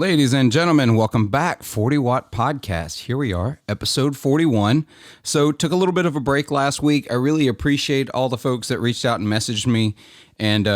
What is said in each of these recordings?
Ladies and gentlemen, welcome back. 40 Watt Podcast. Here we are, episode 41. So took a little bit of a break last week. I really appreciate all the folks that reached out and messaged me and,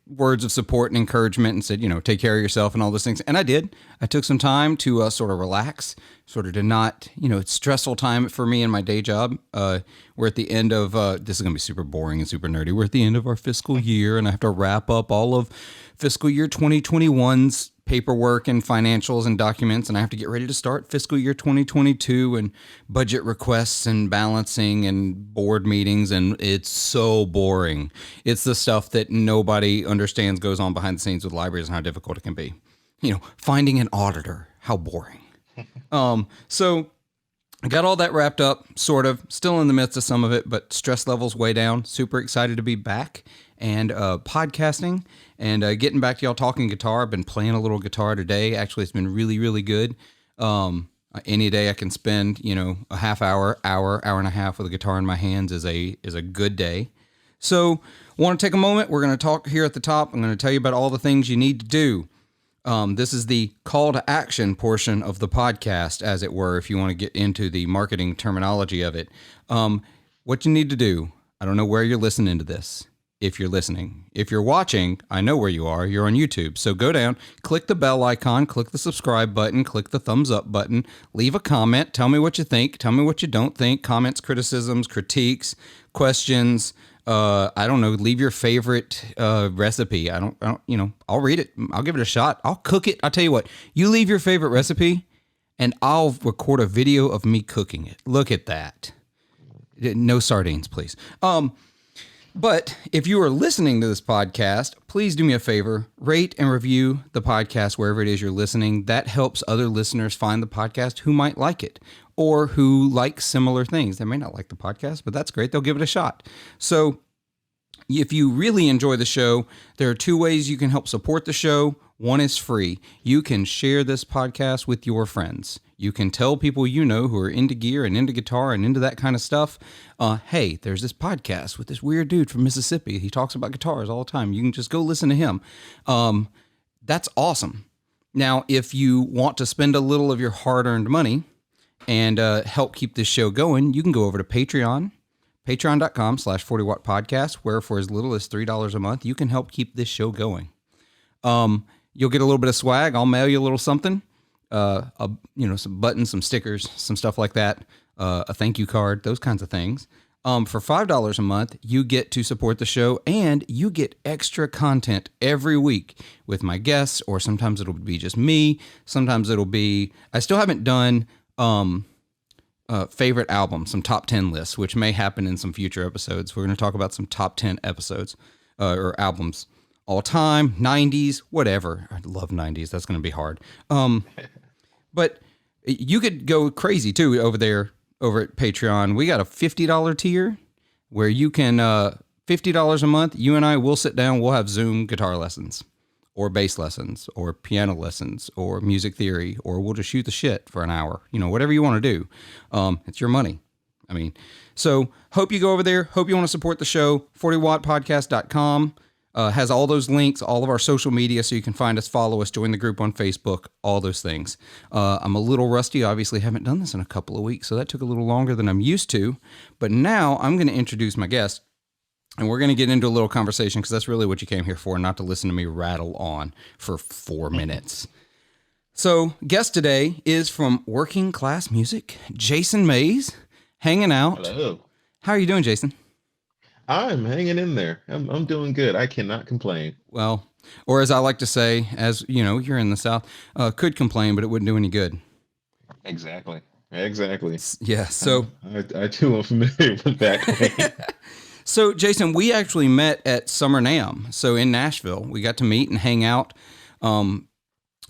words of support and encouragement and said, take care of yourself and all those things. And I did. I took some time to sort of relax, sort of to not, it's stressful time for me in my day job. We're at the end of, this is going to be super boring and super nerdy. We're at the end of our fiscal year and I have to wrap up all of fiscal year 2021's paperwork and financials and documents, and I have to get ready to start fiscal year 2022 and budget requests and balancing and board meetings, and it's so boring. It's the stuff that nobody understands goes on behind the scenes with libraries and how difficult it can be. Finding an auditor, how boring. So I got all that wrapped up, sort of, still in the midst of some of it, but stress levels way down. Super excited to be back and podcasting and getting back to y'all talking guitar. I've been playing a little guitar today. Actually, it's been really, really good. Any day I can spend, a half hour and a half with a guitar in my hands is a good day. So want to take a moment. We're going to talk here at the top. I'm going to tell you about all the things you need to do. This is the call to action portion of the podcast, as it were, if you want to get into the marketing terminology of it. What you need to do, I don't know where you're listening to this. If you're listening, if you're watching, I know where you are. You're on YouTube. So go down, click the bell icon, click the subscribe button, click the thumbs up button, leave a comment. Tell me what you think. Tell me what you don't think. Comments, criticisms, critiques, questions. I don't know. Leave your favorite recipe. I don't, I'll read it. I'll give it a shot. I'll cook it. I'll tell you what, you leave your favorite recipe and I'll record a video of me cooking it. Look at that. No sardines, please. But if you are listening to this podcast, please do me a favor, rate and review the podcast wherever it is you're listening. That helps other listeners find the podcast who might like it or who like similar things. They may not like the podcast, but that's great. They'll give it a shot. So if you really enjoy the show, there are two ways you can help support the show. One is free. You can share this podcast with your friends. You can tell people who are into gear and into guitar and into that kind of stuff, hey, there's this podcast with this weird dude from Mississippi. He talks about guitars all the time. You can just go listen to him. That's awesome. Now, if you want to spend a little of your hard-earned money and help keep this show going, you can go over to Patreon, patreon.com/40watt podcast, where for as little as $3 a month, you can help keep this show going. You'll get a little bit of swag. I'll mail you a little something. Some buttons, some stickers, some stuff like that, a thank you card, those kinds of things. For $5 a month, you get to support the show and you get extra content every week with my guests, or sometimes it'll be just me. Sometimes it'll be, I still haven't done, favorite albums, some top 10 lists, which may happen in some future episodes. We're going to talk about some top 10 episodes, or albums all time, 90s, whatever. I love 90s. That's going to be hard. But you could go crazy too over at Patreon. We got a $50 tier where you can, $50 a month, you and I will sit down, we'll have Zoom guitar lessons or bass lessons or piano lessons or music theory, or we'll just shoot the shit for an hour, whatever you want to do. It's your money. So hope you go over there. Hope you want to support the show. 40wattpodcast.com. Has all those links, all of our social media, so you can find us, follow us, join the group on Facebook, all those things. I'm a little rusty. Obviously, haven't done this in a couple of weeks, so that took a little longer than I'm used to. But now I'm going to introduce my guest, and we're going to get into a little conversation, because that's really what you came here for, not to listen to me rattle on for 4 minutes. So guest today is from Working Class Music, Jason Mays, hanging out. Hello. How are you doing, Jason? I'm hanging in there. I'm doing good. I cannot complain. Well, or as I like to say, as you're in the South, could complain, but it wouldn't do any good. Exactly. Yeah. So I too am familiar with that. So Jason, we actually met at Summer NAMM. So in Nashville, we got to meet and hang out. Hung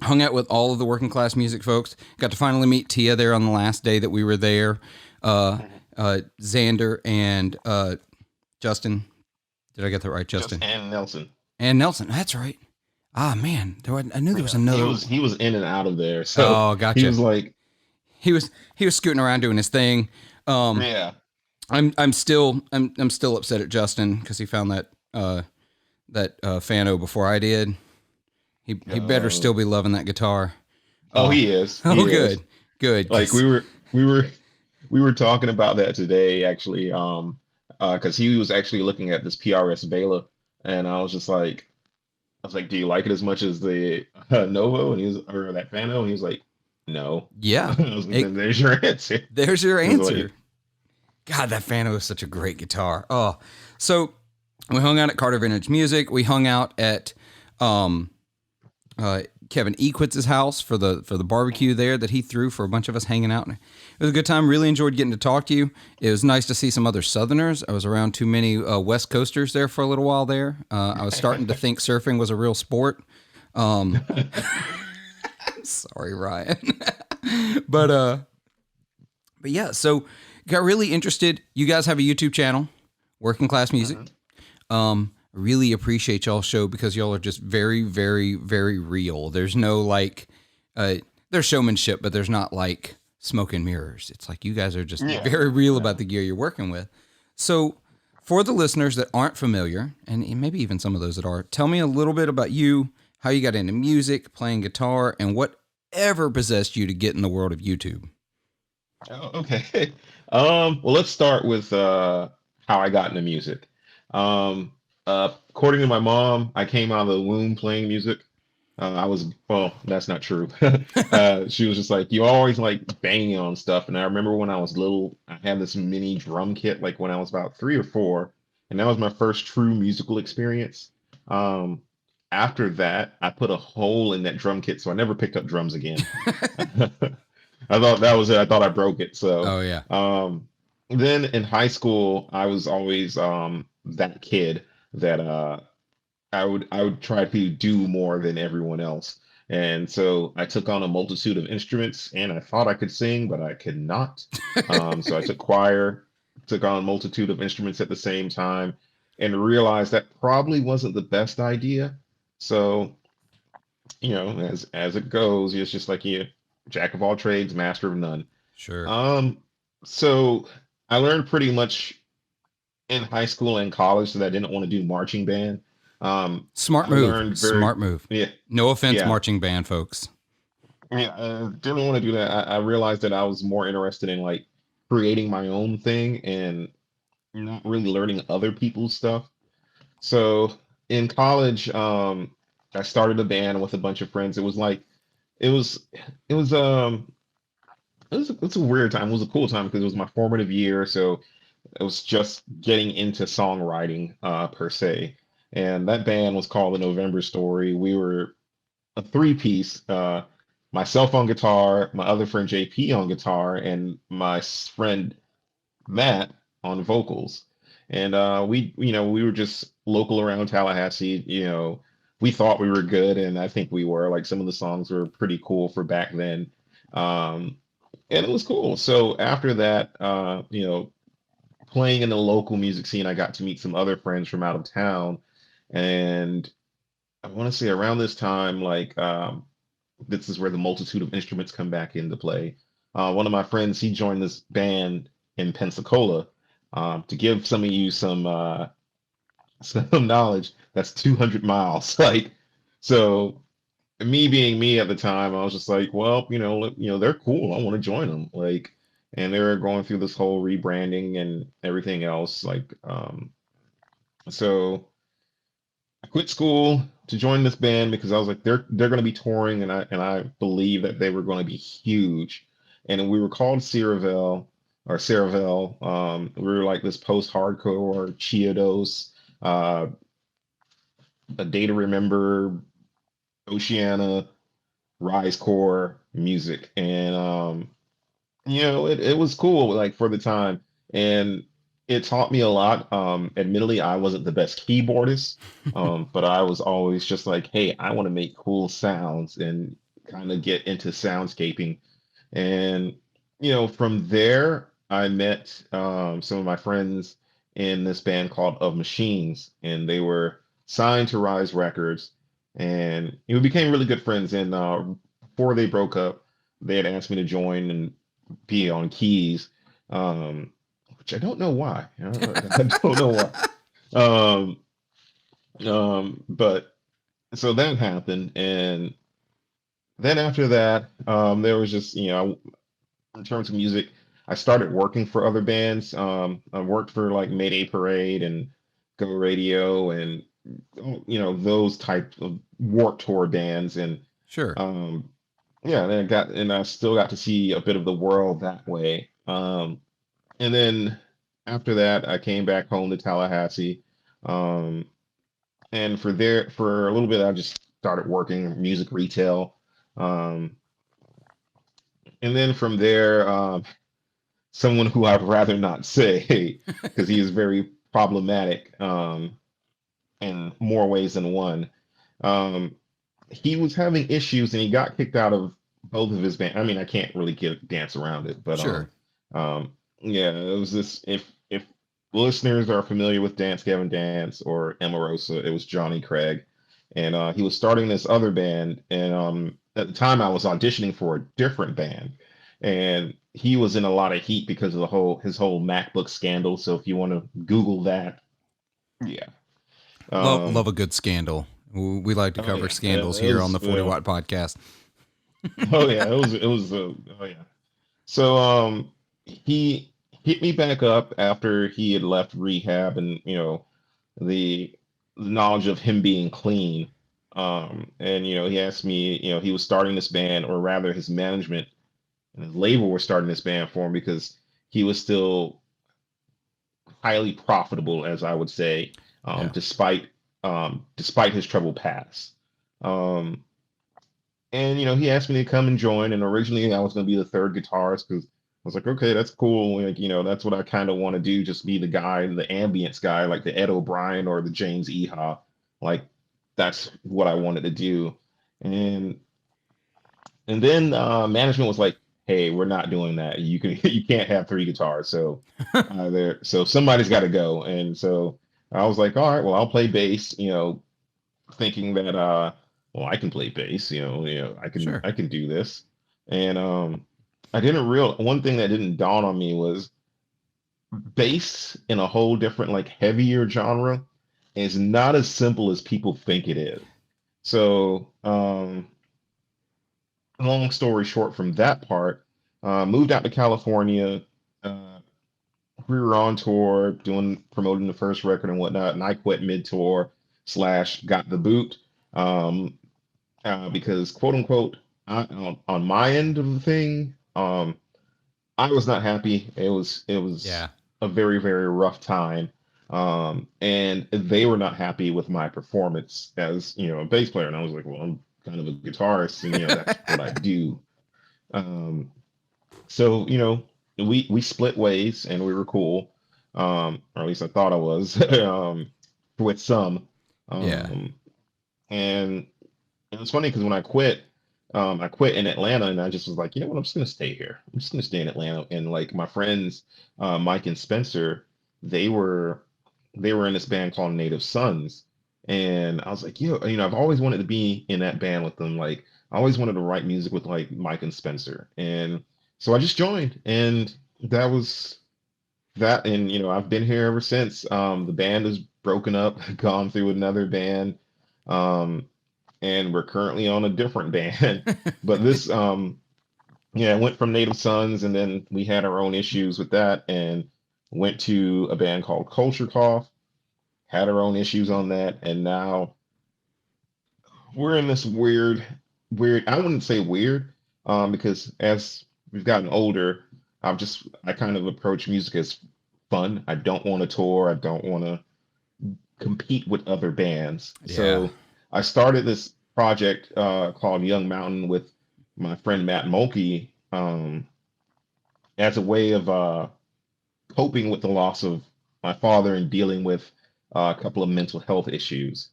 out with all of the Working Class Music folks. Got to finally meet Tia there on the last day that we were there. Xander and Justin. Did I get that right? Justin and Nelson. And Nelson. That's right. Ah, man. I knew there was another. He was in and out of there. So gotcha. He was like, he was scooting around doing his thing. Yeah. I'm still upset at Justin because he found that Fano before I did. He better Uh, still be loving that guitar. oh, Oh, he is. oh, He is. good, good. Like Cause we were talking about that today, actually. Because he was actually looking at this PRS Bela, and I was like, do you like it as much as the Novo? And he was, or that Fano? And he was like, no. yeah, I was like, it, then there's your answer. there's your He was like, answer. God, that Fano is such a great guitar. Oh, so we hung out at Carter Vintage Music. We hung out at um, Kevin Equitz's house for the barbecue there that he threw for a bunch of us hanging out. It was a good time. Really enjoyed getting to talk to you. It was nice to see some other Southerners. I was around too many West Coasters there for a little while there. I was starting to think surfing was a real sport. Um, sorry, Ryan, but but yeah. So got really interested. You guys have a YouTube channel, Working Class Music. Mhm. Really appreciate y'all's show because y'all are just very, very, very real. There's no like, there's showmanship, but there's not like smoke and mirrors. It's like you guys are just Yeah, very real yeah. about the gear you're working with. So, for the listeners that aren't familiar, and maybe even some of those that are, tell me a little bit about you, how you got into music, playing guitar, and whatever possessed you to get in the world of YouTube. Oh, okay. Well, let's start with how I got into music. Um, According to my mom, I came out of the womb playing music. I was, well, that's not true. She was just like, you always like banging on stuff. And I remember when I was little, I had this mini drum kit, like when I was about 3 or 4, and that was my first true musical experience. Um, After that, I put a hole in that drum kit, so I never picked up drums again. I thought that was it. I thought I broke it. So, Oh yeah. then in high school, I was always that kid that I would try to do more than everyone else. And so I took on a multitude of instruments and I thought I could sing, but I could not. So I took choir, took on a multitude of instruments at the same time, and realized that probably wasn't the best idea. So, as it goes, it's just like you, jack of all trades, master of none. Sure. Um, so I learned pretty much in high school and college that I didn't want to do marching band. Smart I move. learned very, Smart move. yeah, No offense, yeah, marching band folks. yeah. I didn't want to do that. I realized that I was more interested in like creating my own thing and not really learning other people's stuff. So in college, I started a band with a bunch of friends. It was like, it was, it was, it's a weird time. It was a cool time because it was my formative year. So it was just getting into songwriting per se. And that band was called The November Story. We were a three-piece, myself on guitar, my other friend JP on guitar, and my friend Matt on vocals. And we were just local around Tallahassee. We thought we were good, and I think we were. Like some of the songs were pretty cool for back then. Um, and it was cool. So after that, playing in the local music scene, I got to meet some other friends from out of town. And I want to say around this time, like this is where the multitude of instruments come back into play. One of my friends, he joined this band in Pensacola. To give some of you some some knowledge, that's 200 miles. Like, so me being me at the time, I was just like, well, they're cool. I want to join them. Like, and they were going through this whole rebranding and everything else. Like, so I quit school to join this band because I was like, they're going to be touring, and I believe that they were going to be huge. And we were called Ceravel or Ceravel. We were like this post-hardcore Chiodos, uh, a Day to Remember, Oceana, Rise Core music, and it was cool like for the time, and it taught me a lot. Admittedly, I wasn't the best keyboardist, but I was always just like, hey, I want to make cool sounds and kind of get into soundscaping. And from there, I met some of my friends in this band called Of Machines, and they were signed to Rise Records, and we became really good friends. And before they broke up, they had asked me to join and be on keys, um, which I don't know why. I don't know why. Um, but so that happened, and then after that, there was just, in terms of music, I started working for other bands. I worked for like Mayday Parade and Go Radio and those types of Warped Tour bands, and Sure. um, yeah, and I still got to see a bit of the world that way. And then after that, I came back home to Tallahassee, um, and for a little bit, I just started working music retail, um, and then from there. Someone who I'd rather not say because he is very problematic in more ways than one. Um, he was having issues and he got kicked out of both of his band. I mean, I can't really dance around it, but Sure. yeah, it was this. If listeners are familiar with Dance Gavin Dance or Emarosa, it was Johnny Craig, and he was starting this other band. And at the time, I was auditioning for a different band, and he was in a lot of heat because of the whole his whole MacBook scandal. So if you want to Google that, yeah. Love Um, a good scandal. We like to oh cover yeah, scandals here on the 40 well, Watt podcast. oh yeah, oh yeah. So he hit me back up after he had left rehab, and the, the knowledge of him being clean. And he asked me, he was starting this band, or rather his management and his label were starting this band for him because he was still highly profitable, as I would say, Yeah. despite his troubled past. Um, and he asked me to come and join. And originally, I was going to be the third guitarist because I was like, okay, that's cool. Like, that's what I kind of want to do, just be the guy, the ambience guy, like the Ed O'Brien or the James Eha. Like, that's what I wanted to do. And and then management was like, "Hey, we're not doing that. You can't have three guitars. So somebody's got to go." And so I was like, "All right, well, I'll play bass." Thinking that well, I can play bass. Sure. I can do this. And I didn't real one thing that didn't dawn on me was bass in a whole different, like, heavier genre is not as simple as people think it is. So long story short, from that part, moved out to California. Uh, we were on tour, doing promoting the first record and whatnot, and I quit mid tour slash got the boot because quote unquote on my end of the thing, I was not happy. It was Yeah. a very very rough time. And they were not happy with my performance as a bass player, and I was like, well, I'm kind of a guitarist, and that's what I do. Um, so we split ways, and we were cool, or at least I thought I was, with some. Yeah. Um, and it was funny because when I quit in Atlanta, and I just was like, you know what, I'm just gonna stay here. I'm just gonna stay in Atlanta. And like my friends, Mike and Spencer, they were they were in this band called Native Sons, and I was like, I've always wanted to be in that band with them. Like, I always wanted to write music with like Mike and Spencer, and so I just joined, and that was that. And I've been here ever since. The band is broken up, gone through another band. Um, and we're currently on a different band. But this, yeah, I went from Native Sons, and then we had our own issues with that, and went to a band called Culture Cough, had our own issues on that, and now we're in this weird. I wouldn't say weird, because as we've gotten older, I kind of approach music as fun. I don't want to tour. I don't want to compete with other bands. Yeah. So I started this project called Young Mountain with my friend Matt Mulkey, as a way of coping with the loss of my father and dealing with a couple of mental health issues.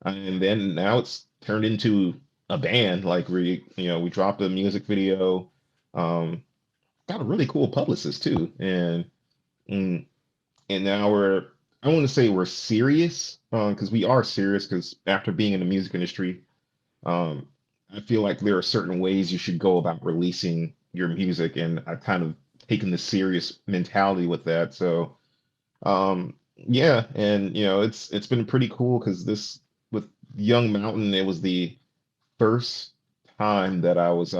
And then now it's turned into a band. Like, we dropped a music video, um, got a really cool publicist too, mm, and now I want to say we're serious, because we are serious, because after being in the music industry, um, I feel like there are certain ways you should go about releasing your music, and I've kind of taken the serious mentality with that. So yeah, and it's been pretty cool because this with Young Mountain, it was the first time that I was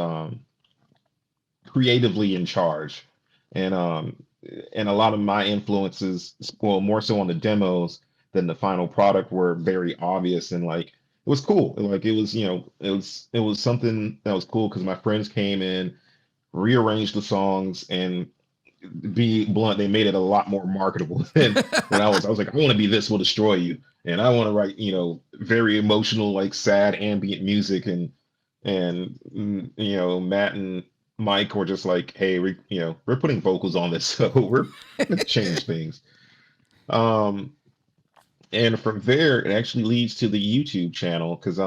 creatively in charge. And a lot of my influences, well, more so on the demos than the final product, were very obvious, and like it was cool. Like it was, it was something that was cool because my friends came in, rearranged the songs, and be blunt, they made it a lot more marketable than when I was like, I want to be This Will Destroy You. And I want to write, very emotional, like sad ambient music. And Matt and Mike were just like, hey, we're putting vocals on this, so let's change things. Um, and from there, it actually leads to the YouTube channel because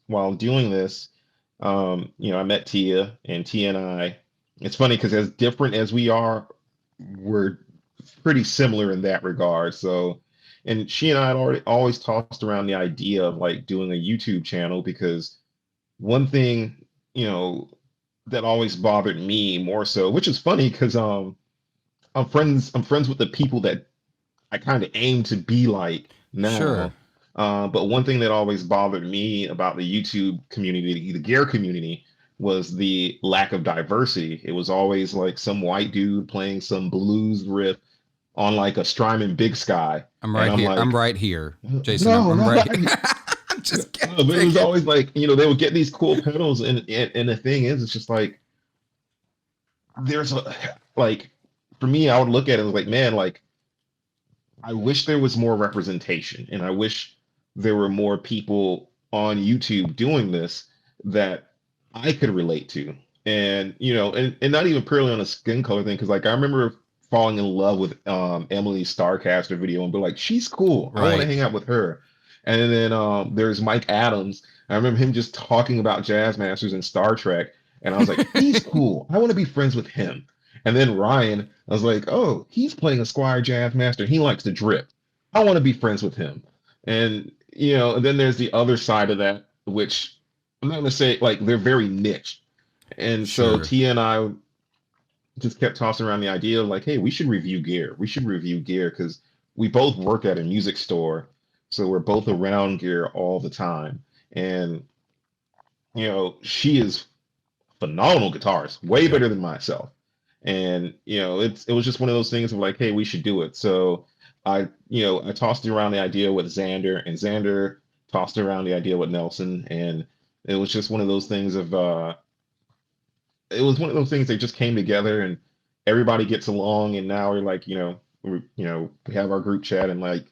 while doing this, I met Tia, and Tia and I, it's funny because as different as we are, we're pretty similar in that regard. So, and she and I had already always tossed around the idea of like doing a YouTube channel because one thing, you know, that always bothered me more so, which is funny because I'm friends with the people that I kind of aim to be like Sure. now. But one thing that always bothered me about the YouTube community, the gear community, was the lack of diversity. It was always like some white dude playing some blues riff on like a Strymon Big Sky. I'm And right I'm here. I'm like, right here, Jason. I'm, no, I'm no, right here. I'm just no, but it was kidding. always like, they would get these cool pedals. And the thing is, it's just like, there's a, like, for me, I would look at it as like, man, like, I wish there was more representation, and I wish there were more people on YouTube doing this that I could relate to. And not even purely on a skin color thing, because like I remember falling in love with Emily's Starcaster video and be like, she's cool. I want to Right. hang out with her. And then there's Mike Adams. I remember him just talking about Jazz Masters and Star Trek, and I was like, he's cool. I want to be friends with him. And then Ryan, I was like, oh, he's playing a Squire Jazz Master. He likes to drip. I want to be friends with him. And then there's the other side of that, which I'm not going to say like they're very niche. And so Sure. Tia and I just kept tossing around the idea of like, hey, we should review gear. We should review gear because we both work at a music store. So we're both around gear all the time. And, she is phenomenal guitarist, way Yep. better than myself. And it was just one of those things of like, hey, we should do it. So I tossed around the idea with Xander, and Xander tossed around the idea with Nelson, and it was just one of those things of it was one of those things that just came together, and everybody gets along, and now we're like, we have our group chat, and like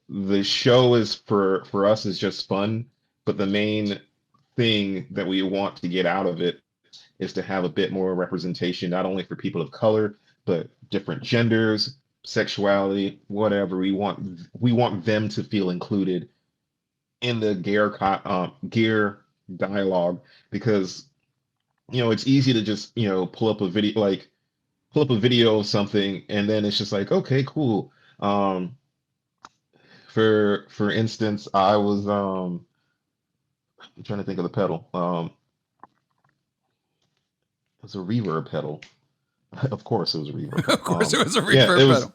the show is for us is just fun, but the main thing that we want to get out of it is to have a bit more representation, not only for people of color, but different genders, sexuality, whatever. We want them to feel included in the gear dialogue because it's easy to just pull up a video of something, and then it's just like, okay, cool. For instance, I'm trying to think of the pedal. It was a reverb pedal. Of course, it was a reverb Of pedal. course, it was a Yeah, it reverb was. pedal.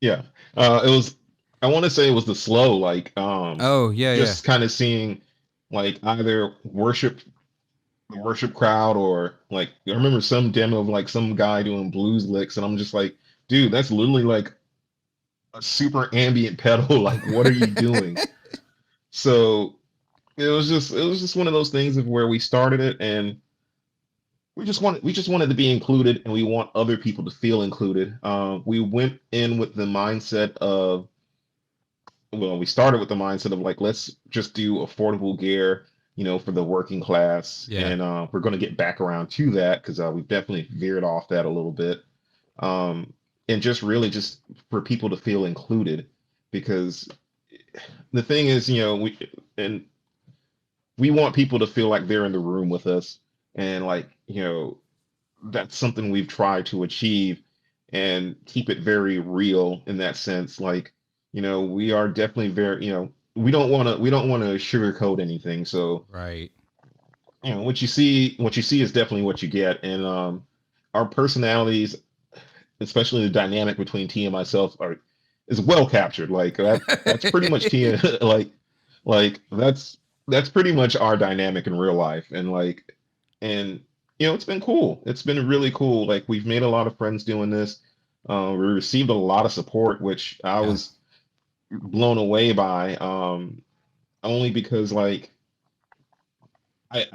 Yeah, it was. I want to say it was the slow, like Oh yeah, yeah. just kind of seeing like either the worship crowd, or like I remember some demo of like some guy doing blues licks, and I'm just like, dude, that's literally like a super ambient pedal. Like, what are you doing? So it was just one of those things of where we started it, and we just wanted to be included, and we want other people to feel included. We went in with the mindset of, well, we started with the mindset of like, let's just do affordable gear, for the working class, Yeah. and we're going to get back around to that because we've definitely veered off that a little bit, and just really just for people to feel included, because the thing is, and we want people to feel like they're in the room with us, and like that's something we've tried to achieve and keep it very real in that sense. Like, we are definitely very, we don't want to sugarcoat anything. So, Right. what you see is definitely what you get. And our personalities, especially the dynamic between T and myself, is well captured. Like that's pretty much T. Like that's that's pretty much our dynamic in real life. And like, and it's been cool. It's been really cool. Like we've made a lot of friends doing this. We received a lot of support, which I Yeah. was blown away by. Only because like I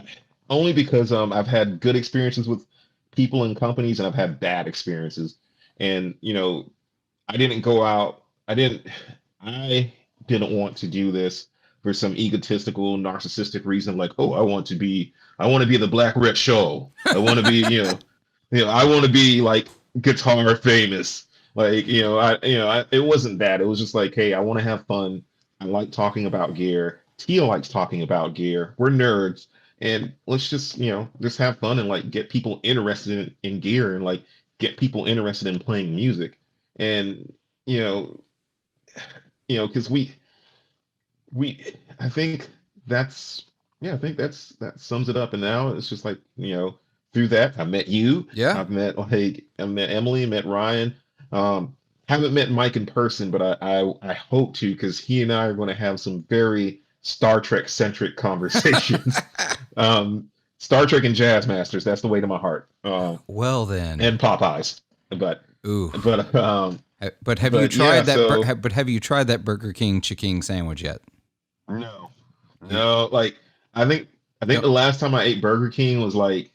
only because I've had good experiences with people and companies, and I've had bad experiences. And I didn't go out. I didn't want to do this for some egotistical, narcissistic reason, like, oh, I want to be the Black Red Show. I want to be, I want to be like guitar famous. Like, it wasn't that. It was just like, hey, I want to have fun. I like talking about gear. Tia likes talking about gear. We're nerds, and let's just have fun and like get people interested in gear and like get people interested in playing music. And you know, because we I think that's yeah, I think that sums it up. And now it's just like, through that I met you. Yeah. I met Emily, met Ryan. Um, haven't met Mike in person, but I hope to, because he and I are going to have some very Star Trek centric conversations. Star Trek and Jazz Masters, that's the way to my heart. Well then. And Popeyes. But Ooh. But have you tried yeah, that? so But have you tried that Burger King chicken sandwich yet? no. No, like I think No. the last time I ate Burger King was like,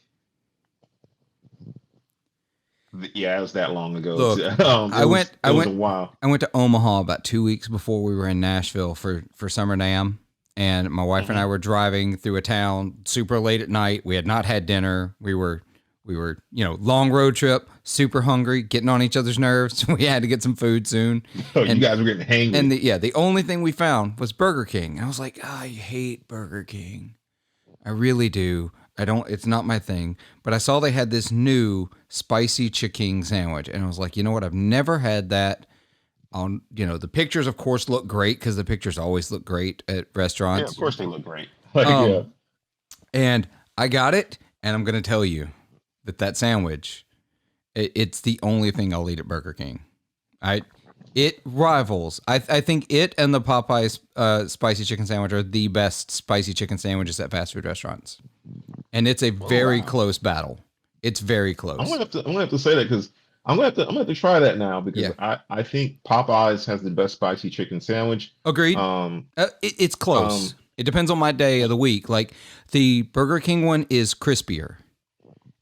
yeah, it was that long ago. Look, It I was went. it was a while. I went to Omaha about 2 weeks before we were in Nashville for Summer Dam, and my wife and I Mhm. were driving through a town super late at night. We had not had dinner. We were long road trip, super hungry, getting on each other's nerves. We had to get some food soon. Oh, you And guys were getting hangry. the only thing we found was Burger King. And I was like, I hate Burger King. I really do. It's not my thing. But I saw they had this new spicy chicken sandwich. And I was like, you know what? I've never had that. The pictures, of course, look great, because the pictures always look great at Yeah, restaurants. of course they look great. Like, yeah. Um, and I got it. And I'm going to tell you that sandwich, it's the only thing I'll eat at Burger King. It rivals. I think it and the Popeyes spicy chicken sandwich are the best spicy chicken sandwiches at fast food restaurants, and it's a very Wow. close battle. It's very close. I'm gonna have to say that, because I'm gonna have to try that now, because Yeah, I think Popeyes has the best spicy chicken sandwich. agreed. Um, It's close. um, It depends on my day of the week. Like the Burger King one is crispier,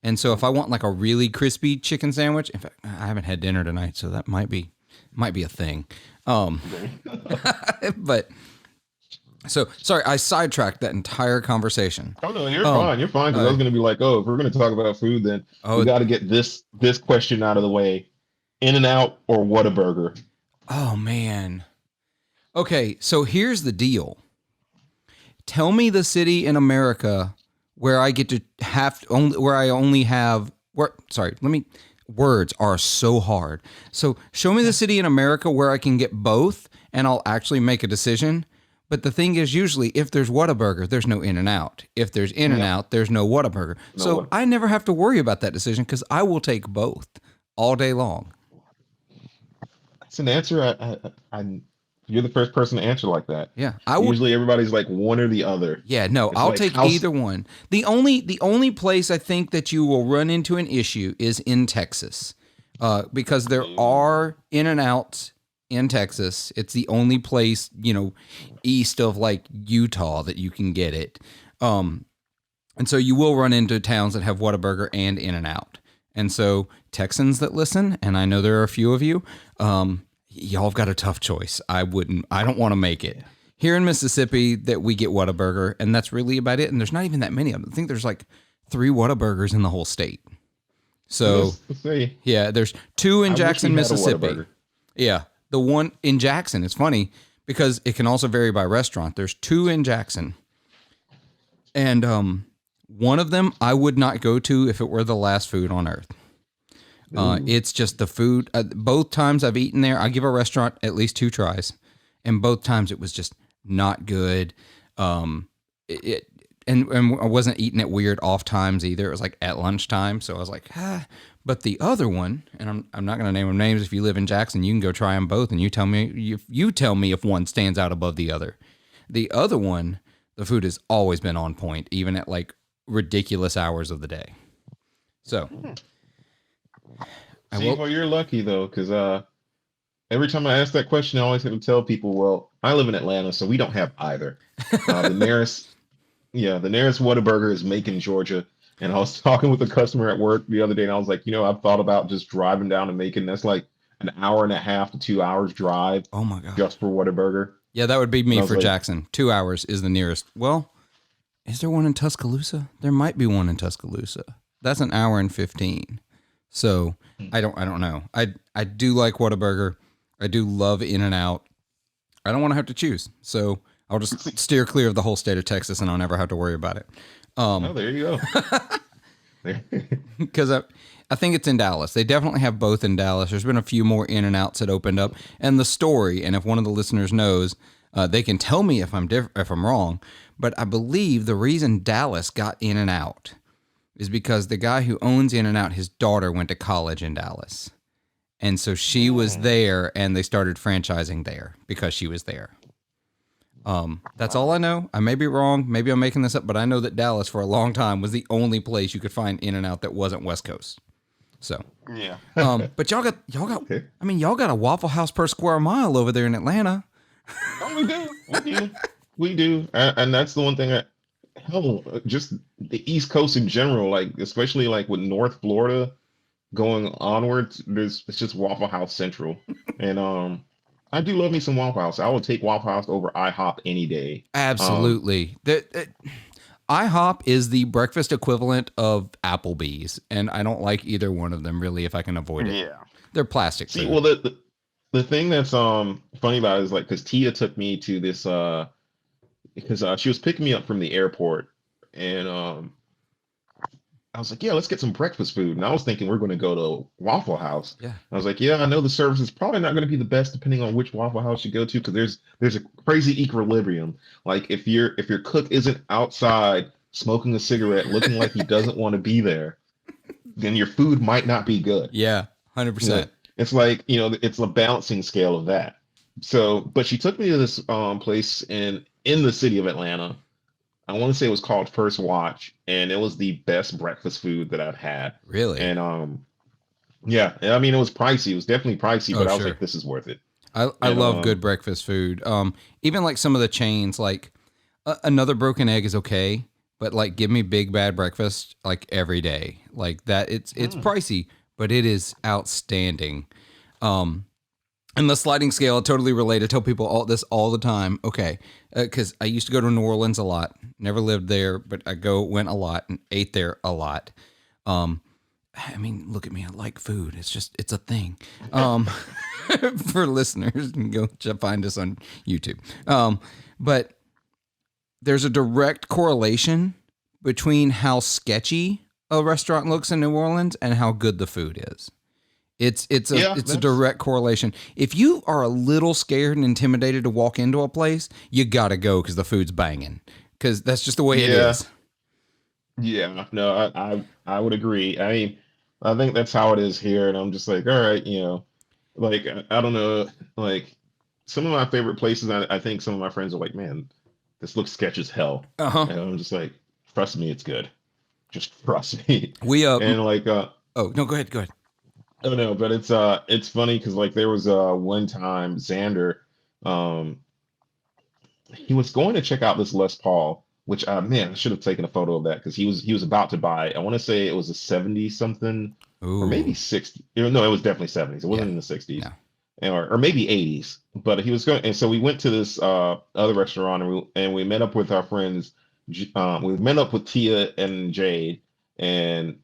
and so if I want like a really crispy chicken sandwich, in fact, I haven't had dinner tonight, so that might be a thing. But so sorry, I sidetracked that entire conversation. oh no, you're Um, fine. You're fine, because I uh, was gonna be like, oh, if we're gonna talk about food, then we oh, got to get this question out of the way. In and Out or Whataburger? oh man. Okay, so here's the deal. Tell me the city in America where I get to where I only have words are so hard. So show me the city in America where I can get both and I'll actually make a decision. But the thing is, usually if there's Whataburger, there's no In-N-Out. If there's In-N-Out, there's no Whataburger. No So what? I never have to worry about that decision, because I will take both all day long. It's an answer. You're the first person to answer like that. Yeah, I will. Usually everybody's like one or the other. Yeah, no, It's I'll like take house. either one. The only place I think that you will run into an issue is in Texas, because there are In-N-Outs in Texas. It's the only place, east of like Utah, that you can get it. And so you will run into towns that have Whataburger and In-N-Out. And so Texans that listen, and I know there are a few of you, y'all have got a tough choice. I don't want to make it. Here in Mississippi, that we get Whataburger, and that's really about it. And there's not even that many of them. I think there's like 3 Whataburgers in the whole state. So Let's see. yeah, there's 2 in I wish Jackson, we had a Mississippi. Whataburger. Yeah, the one in Jackson is funny because it can also vary by restaurant. There's 2 in Jackson, and one of them I would not go to if it were the last food on earth. It's just the food. Both times I've eaten there, I give a restaurant at least 2 tries, and both times it was just not good. And I wasn't eating at weird off times either. It was like at lunchtime, so I was like, ah. But the other one, and I'm not going to name them names. If you live in Jackson, you can go try them both, and you tell me if one stands out above the other. The other one The food has always been on point, even at like ridiculous hours of the day. So I See, will. well, you're lucky though, because every time I ask that question, I always have to tell people, well, I live in Atlanta, so we don't have either. The nearest, yeah, the nearest Whataburger is Macon, Georgia. And I was talking with a customer at work the other day, and I was like, I've thought about just driving down to Macon. That's like an hour and a half to 2 hours drive Oh my god. just for Whataburger. Yeah, that would be And me I was for like, Jackson. 2 hours is the nearest. Well, is there one in Tuscaloosa? There might be one in Tuscaloosa. That's an hour and 15. So I don't know. I do like Whataburger. I do love In and Out. I don't want to have to choose. So I'll just steer clear of the whole state of Texas and I'll never have to worry about it. oh, there you go. Because I think it's in Dallas. They definitely have both in Dallas. There's been a few more In and Outs that opened up. And the story, and if one of the listeners knows, they can tell me if I'm wrong. But I believe the reason Dallas got In and Out is because the guy who owns In and Out, his daughter went to college in Dallas. And so she was there and they started franchising there because she was there. That's all I know. I may be wrong. Maybe I'm making this up, but I know that Dallas for a long time was the only place you could find In and Out that wasn't West Coast. So, Yeah. but y'all got, Okay. I mean, y'all got a Waffle House per square mile over there in Atlanta. Oh, we do. We do. We do. And that's the one thing hell, just the East Coast in general, like especially like with North Florida going onwards, it's just Waffle House Central. And I do love me some Waffle House. I would take Waffle House over IHOP any day. Absolutely. IHOP is the breakfast equivalent of Applebee's, and I don't like either one of them really if I can avoid it. Yeah. They're plastic See, food. well, the thing that's funny about it is like because Tia took me to this because she was picking me up from the airport, and I was like, yeah, let's get some breakfast food. And I was thinking we're going to go to Waffle House. Yeah. I was like, yeah, I know the service is probably not going to be the best depending on which Waffle House you go to because there's a crazy equilibrium. Like if your cook isn't outside smoking a cigarette, looking like he doesn't want to be there, then your food might not be good. Yeah, 100%. It's like, it's a balancing scale of that. So, but she took me to this place in the city of Atlanta. I want to say it was called First Watch, and it was the best breakfast food that I've had. Really? And yeah, I mean it was pricey. It was definitely pricey, but I was like, this is worth it. I love good breakfast food. Even like some of the chains, like another broken egg is okay, but like give me big bad breakfast like every day. Like that it's pricey, but it is outstanding. And the sliding scale, totally relate. I tell people all the time. Okay, because I used to go to New Orleans a lot. Never lived there, but went a lot and ate there a lot. I mean, look at me. I like food. It's a thing. For listeners, and go find us on YouTube. But there's a direct correlation between how sketchy a restaurant looks in New Orleans and how good the food is. It's a direct correlation. If you are a little scared and intimidated to walk into a place, you gotta go because the food's banging. Because that's just the way it is. Yeah, no, I would agree. I mean, I think that's how it is here, and I'm just like, all right, like I don't know, like some of my favorite places. I think some of my friends are like, man, this looks sketch as hell, and I'm just like, trust me, it's good. Just trust me. And like, oh no, go ahead. Oh no, but it's funny because like there was one time Xander, he was going to check out this Les Paul, which man, I should have taken a photo of that because he was about to buy. I want to say it was a 70 something or maybe 60. No, it was definitely 70s. It wasn't in the 60s. No. Or maybe 80s. But he was going, and so we went to this other restaurant and we met up with our friends. We met up with Tia and Jade, and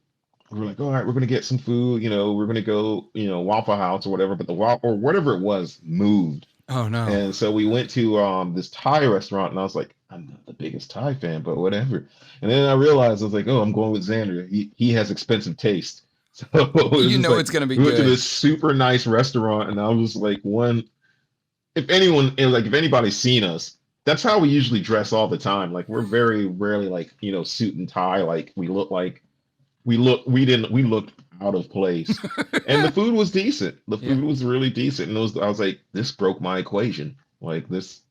we were like, all right, we're gonna get some food, we're gonna go, Waffle House or whatever, but the Waffle or whatever it was moved. Oh no. And so we went to this Thai restaurant, and I was like, I'm not the biggest Thai fan, but whatever. And then I realized I was like, oh, I'm going with Xander. He has expensive taste. So it's gonna be we good. went to this super nice restaurant, and I was like, if anybody's seen us, that's how we usually dress all the time. Like we're very rarely like, suit and tie, like we looked out of place. And the food was decent. The food was really decent. And I was like, this broke my equation. Like this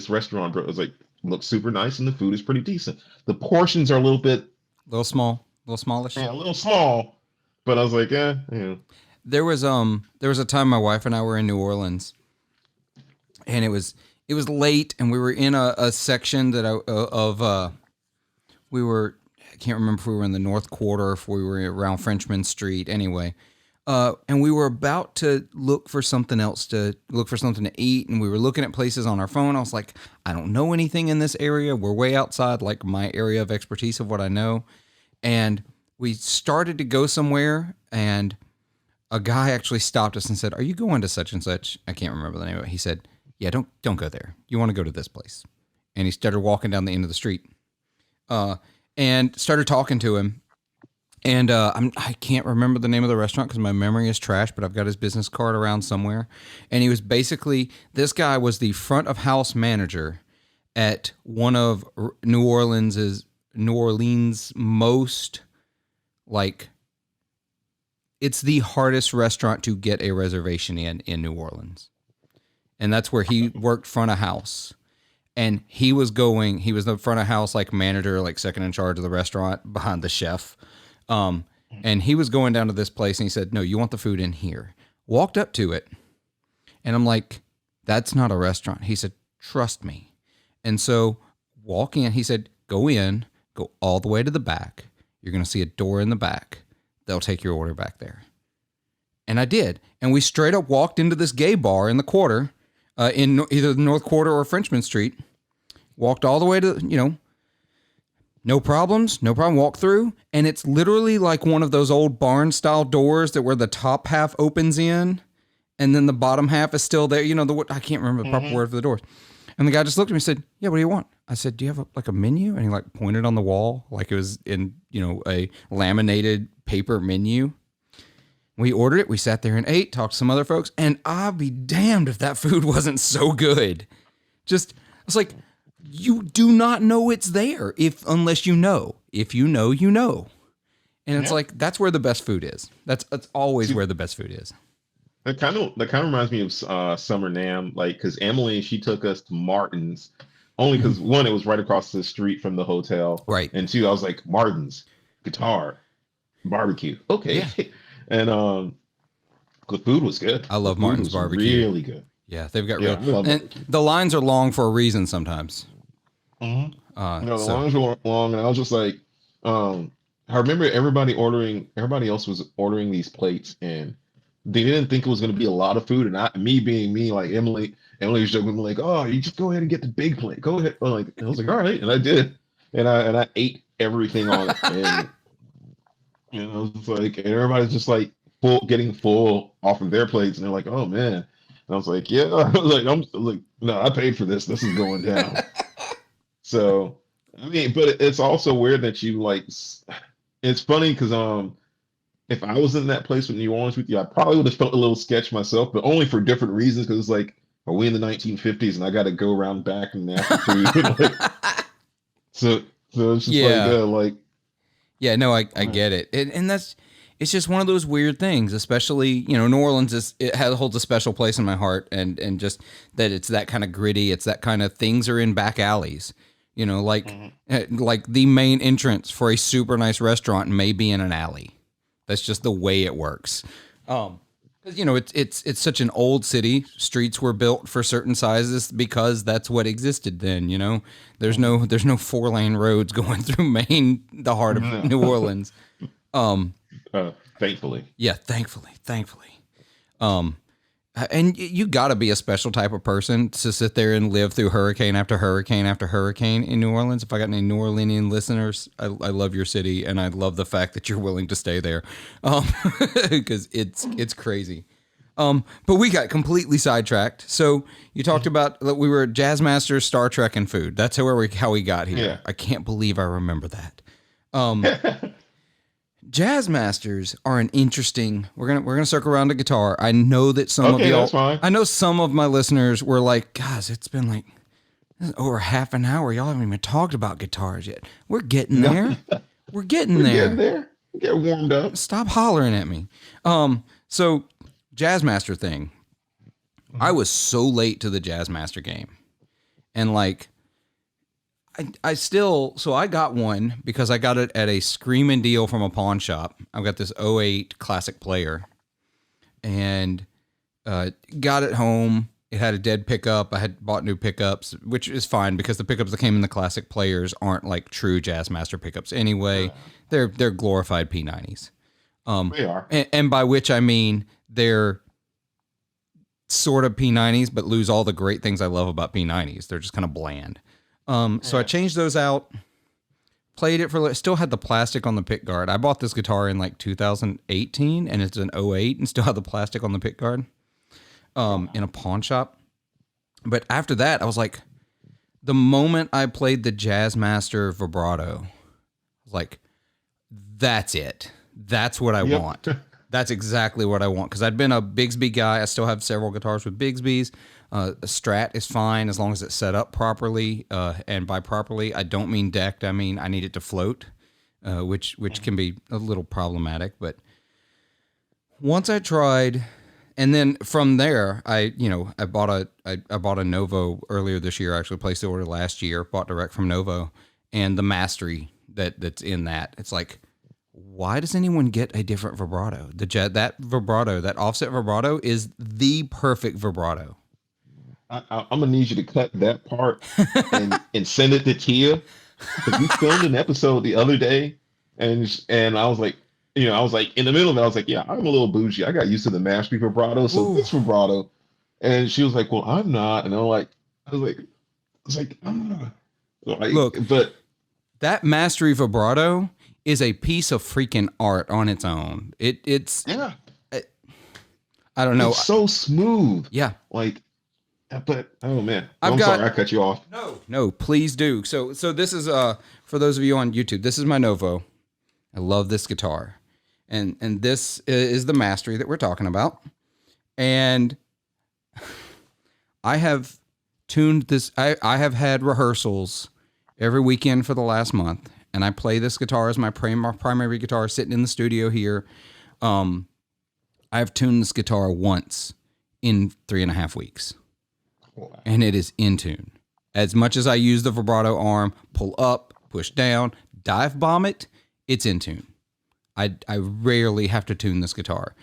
restaurant was like, looks super nice, and the food is pretty decent. The portions are a little bit, A little smallish. yeah, a little small, but I was like, yeah. There was a time my wife and I were in New Orleans, and it was late, and we were in a section that we were, I can't remember if we were in the North Quarter or if we were around Frenchman Street. Anyway, and we were about to look for something to eat, and we were looking at places on our phone. I was like, I don't know anything in this area. We're way outside like my area of expertise of what I know, and we started to go somewhere, and a guy actually stopped us and said, "Are you going to such and such?" I can't remember the name of it. He said, "Yeah, don't go there. You want to go to this place." And he started walking down the end of the street, and started talking to him. And I can't remember the name of the restaurant because my memory is trash, but I've got his business card around somewhere. And he was basically, this guy was the front of house manager at one of New Orleans' most, like, it's the hardest restaurant to get a reservation in New Orleans. And that's where he worked front of house. And he was the front of house, like manager, like second in charge of the restaurant behind the chef. And he was going down to this place, and he said, "No, you want the food in here." Walked up to it, and I'm like, "That's not a restaurant." He said, "Trust me." And so walk in, he said, "Go in, go all the way to the back. You're going to see a door in the back. They'll take your order back there." And I did. And we straight up walked into this gay bar in the Quarter, in either the North Quarter or Frenchman Street. Walked all the way to, no problem, walk through. And it's literally like one of those old barn style doors that where the top half opens in and then the bottom half is still there. I can't remember the proper word for the doors. And the guy just looked at me and said, "Yeah, what do you want?" I said, "Do you have a menu?" And he like pointed on the wall like it was in, a laminated paper menu. We ordered it. We sat there and ate, talked to some other folks, and I'll be damned if that food wasn't so good. I was like, you do not know it's there unless you know. If you know, you know. And it's like, that's where the best food is. That's always where the best food is. That kind of reminds me of Summer Nam, like, because Emily, she took us to Martin's only because one, it was right across the street from the hotel, right? And two, I was like, Martin's guitar, barbecue, okay, yeah. And the food was good. I love Martin's barbecue, really good. Yeah, they've got and the lines are long for a reason sometimes. The lines were long, and I was just like, I remember everybody else was ordering these plates, and they didn't think it was going to be a lot of food. And me being me, like Emily was joking like, "Oh, you just go ahead and get the big plate. Go ahead." I was like, "All right," and I did, and I ate everything on it, and I was just like, and everybody's just like getting full off of their plates, and they're like, "Oh man," and I was like, "Yeah," I'm like, "No, I paid for this. This is going down." So, I mean, but it's also weird that you like. It's funny because if I was in that place with New Orleans with you, I probably would have felt a little sketch myself, but only for different reasons. Because it's like, are we in the 1950s and I got to go around back and after food? so it's just yeah, no, I get it, and it's just one of those weird things. Especially, New Orleans holds a special place in my heart, and just that it's that kind of gritty. It's that kind of things are in back alleys. Like the main entrance for a super nice restaurant may be in an alley. That's just the way it works. It's such an old city. Streets were built for certain sizes because that's what existed then. There's no 4-lane roads going through the heart of New Orleans. Thankfully. Yeah, thankfully. And you got to be a special type of person to sit there and live through hurricane after hurricane after hurricane in New Orleans. If I got any New Orleanian listeners, I love your city, and I love the fact that you're willing to stay there, because it's crazy. But we got completely sidetracked. So you talked about that we were Jazz Masters, Star Trek, and food. That's how we got here. Yeah. I can't believe I remember that. Jazz Masters are an interesting. We're gonna circle around to guitar. I know that some of y'all. That's fine. I know some of my listeners were like, "Guys, it's been like over half an hour. Y'all haven't even talked about guitars yet. We're getting there. We're getting there. Get warmed up. Stop hollering at me." So Jazz Master thing. I was so late to the Jazz Master game, and like I still, so I got one because I got it at a screaming deal from a pawn shop. I've got this '08 classic player and got it home. It had a dead pickup. I had bought new pickups, which is fine because the pickups that came in the classic players aren't like true Jazzmaster pickups anyway. They're glorified P90s. They are. And by which I mean they're sort of P90s, but lose all the great things I love about P90s. They're just kind of bland. So I changed those out, played it for, still had the plastic on the pick guard. I bought this guitar in like 2018 and it's an '08 and still had the plastic on the pick guard in a pawn shop. But after that, I was like, the moment I played the Jazzmaster vibrato, I was like, that's it. That's what I want. That's exactly what I want. Because I'd been a Bigsby guy. I still have several guitars with Bigsby's. A Strat is fine as long as it's set up properly. And by properly, I don't mean decked. I mean I need it to float, which can be a little problematic. But once I tried, and then from there, I bought a Novo earlier this year. I actually placed the order last year. Bought direct from Novo, and the mastery that's in that. It's like, why does anyone get a different vibrato? That vibrato, that offset vibrato, is the perfect vibrato. I'm gonna need you to cut that part and send it to Tia, because we filmed an episode the other day, and I was like, I was like in the middle of it, I was like, yeah, I'm a little bougie. I got used to the mastery vibrato, so this vibrato, and she was like, well, I'm not, and I was like, ah. Look, but that mastery vibrato is a piece of freaking art on its own. It's I don't know. It's so smooth. Yeah. Like, but oh man, I'm sorry I cut you off. No, please do. So this is for those of you on YouTube, this is my Novo. I love this guitar. And this is the mastery that we're talking about. And I have tuned this. I have had rehearsals every weekend for the last month, and I play this guitar as my primary guitar sitting in the studio here. I've tuned this guitar once in 3.5 weeks, and it is in tune. As much as I use the vibrato arm, pull up, push down, dive bomb it, it's in tune. I rarely have to tune this guitar.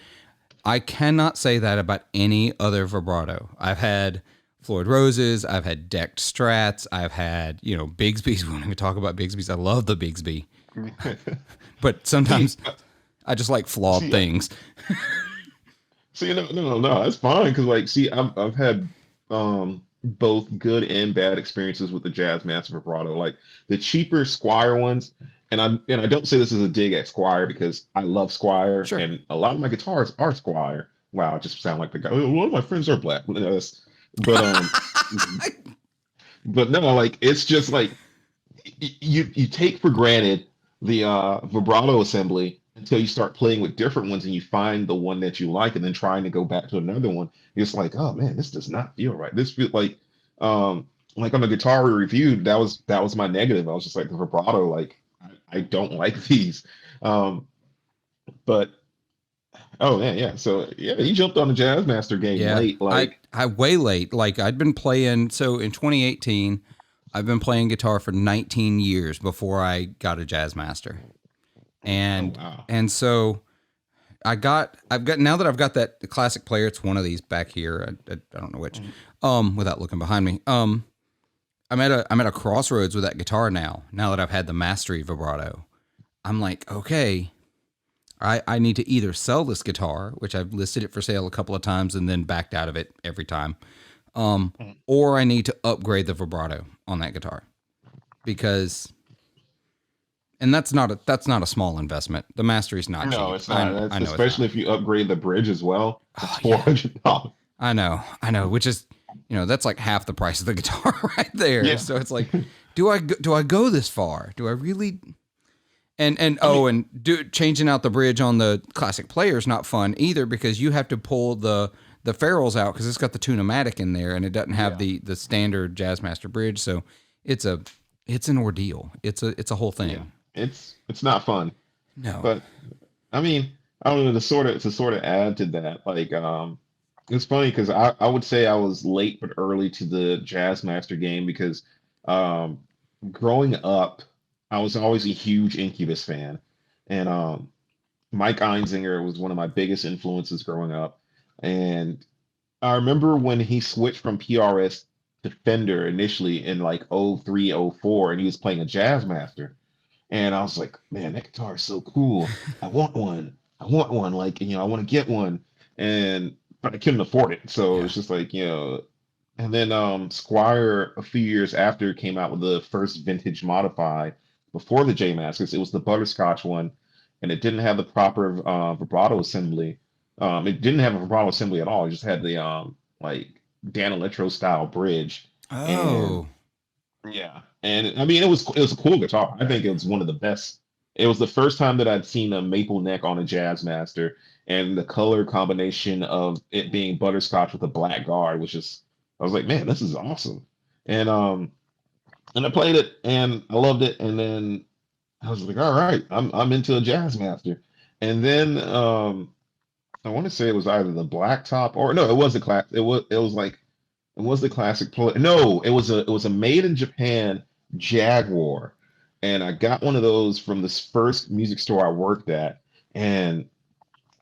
I cannot say that about any other vibrato. I've had Floyd Roses, I've had decked Strats, I've had, Bigsby's. When we talk about Bigsby's, I love the Bigsby. But sometimes I just like flawed things. See, no, that's fine. Because I've had both good and bad experiences with the Jazzmaster vibrato. Like the cheaper Squire ones, and I don't say this as a dig at Squire because I love Squire, Sure. and a lot of my guitars are Squire. Wow, I just sound like the guy. A lot of my friends are black. But but no, like it's just like you take for granted the vibrato assembly until you start playing with different ones and you find the one that you like, and then trying to go back to another one, it's like, oh man, this does not feel right. This feels like on the guitar we reviewed, that was my negative. I was just like, the vibrato, like I don't like these. But oh man, yeah. So yeah, you jumped on the Jazzmaster game late. Like I way late. Like I'd been playing. So in 2018, I've been playing guitar for 19 years before I got a Jazzmaster. And and so I've got now that I've got that classic player, it's one of these back here. I don't know which. Without looking behind me. I'm at a crossroads with that guitar now. Now that I've had the mastery vibrato, I'm like, okay, I need to either sell this guitar, which I've listed it for sale a couple of times and then backed out of it every time, or I need to upgrade the vibrato on that guitar, because, and that's not a small investment. The mastery's not cheap. No, it's not. I know, especially if you upgrade the bridge as well. It's $400. I know, which is, that's like half the price of the guitar right there. Yeah. So it's like, do I go this far? Do I really? Changing out the bridge on the classic player is not fun either, because you have to pull the ferrules out because it's got the Tune-O-Matic in there and it doesn't have the standard Jazzmaster bridge. So it's an ordeal. It's a whole thing. Yeah. It's not fun. No. But I mean, I don't know, to sort of add to that, like it's funny because I would say I was late but early to the Jazzmaster game, because growing up, I was always a huge Incubus fan, and Mike Einzinger was one of my biggest influences growing up. And I remember when he switched from PRS to Fender initially in like '03, '04, and he was playing a Jazzmaster. And I was like, man, that guitar is so cool. I want one. I want one. Like, I want to get one. And but I couldn't afford it. So Yeah. it's just like, and then Squire a few years after came out with the first vintage modified before the J Masters. It was the butterscotch one, and it didn't have the proper vibrato assembly. It didn't have a vibrato assembly at all. It just had the like Dan Electro style bridge. And Oh, yeah, and I mean it was a cool guitar. I think it was one of the best. It was the first time that I'd seen a maple neck on a Jazzmaster, and the color combination of it being butterscotch with a black guard was just. I was like, man, this is awesome. And I played it and I loved it. And then I was like, all right, I'm into a Jazzmaster. And then I want to say it was either the black top or no, it was the class. It was like it was the classic play. No, it was a made in Japan Jaguar, and I got one of those from this first music store I worked at, and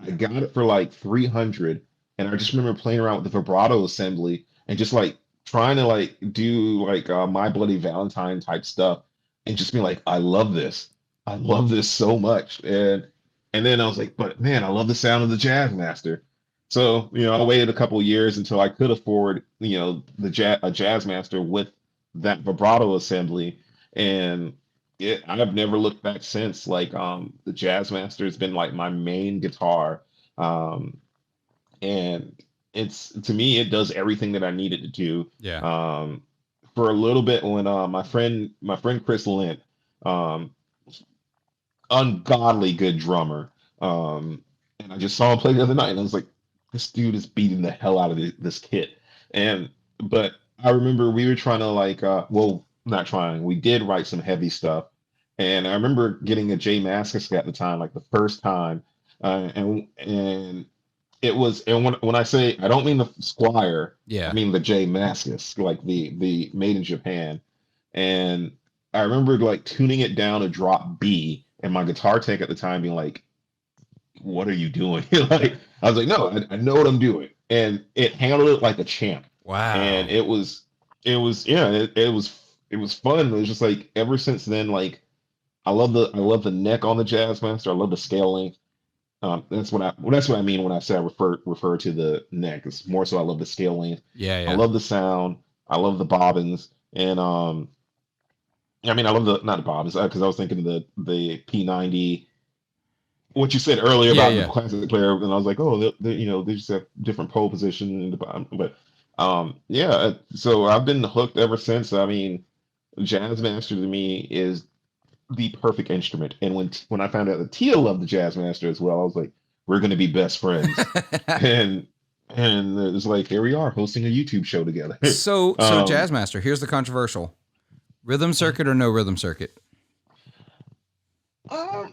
I got it for like 300. And I just remember playing around with the vibrato assembly and just like trying to like do like My Bloody Valentine type stuff, and just being like, I love this. I love this so much. And then I was like, but man, I love the sound of the Jazzmaster. So, I waited a couple of years until I could afford, a Jazzmaster with that vibrato assembly. And I've never looked back since. Like, the Jazzmaster has been like my main guitar. Um, and it's to me, it does everything that I need it to do. yeah. For a little bit when my friend Chris Lent, um, ungodly good drummer. And I just saw him play the other night, and I was like, this dude is beating the hell out of this kit. And but I remember we were trying to like, well, not trying. We did write some heavy stuff, and I remember getting a J Mascis at the time, like the first time, and it was, and when I say I don't mean the Squire, I Yeah. mean the J Mascis, like the made in Japan. And I remember like tuning it down to drop B, and my guitar tech at the time being like, "What are you doing?" Like I was like, "No, I know what I'm doing," and it handled it like a champ. And Wow. it was fun. It was just like ever since then, like I love the neck on the Jazzmaster. I love the scale length. That's what I mean when I say I refer to the neck. It's more so I love the scale length. Yeah, I yeah. love the sound. I love the bobbins, and I mean I love the not the bobbins because I was thinking of the P90. What you said earlier Yeah, about the yeah. classic player, and I was like, oh, they just have different pole position in the bottom. But yeah. So I've been hooked ever since. I mean, Jazzmaster to me is the perfect instrument. And when I found out that Tia loved the Jazzmaster as well, I was like, we're gonna be best friends. And and it's like here we are hosting a YouTube show together. So Jazzmaster, here's the controversial. Rhythm circuit or no rhythm circuit? um,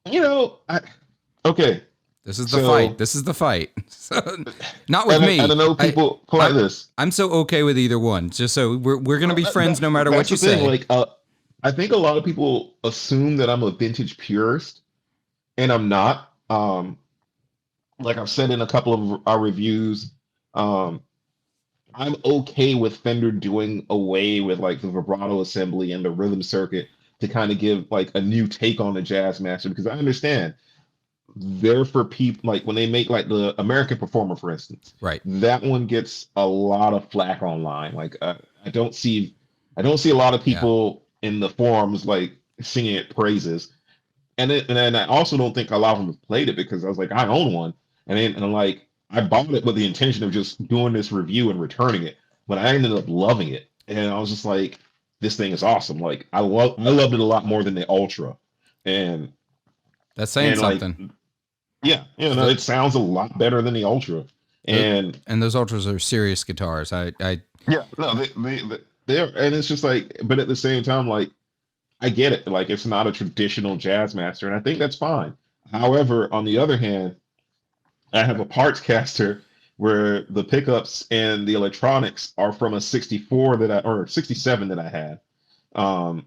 I okay. This is the fight. So This is the fight. So, not with and I me. know people pull I like this. I'm so okay with either one. Just so we're gonna No, be friends no matter that's what you the thing. say. Like, I think a lot of people assume that I'm a vintage purist, and I'm not. Like I've said in a couple of our reviews, um, I'm okay with Fender doing away with like the vibrato assembly and the rhythm circuit to kind of give like a new take on the Jazzmaster because I understand they're for people like when they make like the American Performer, for instance, Right. that one gets a lot of flack online. Like I don't see, I don't see a lot of Yeah. people in the forums like singing it praises. And then I also don't think a lot of them have played it because I was like, I own one, and I'm like, I bought it with the intention of just doing this review and returning it, but I ended up loving it, and I was just like, this thing is awesome. Like I loved it a lot more than the Ultra, and That's saying and like something. yeah, no, The, it sounds a lot better than the Ultra. the And and those ultras are serious guitars. I yeah, no, they're, and it's just like, but at the same time, like, I get it. Like, it's not a traditional jazz master, and I think that's fine. However, on the other hand, I have a parts caster where the pickups and the electronics are from a 64 or 67 that I had. Um,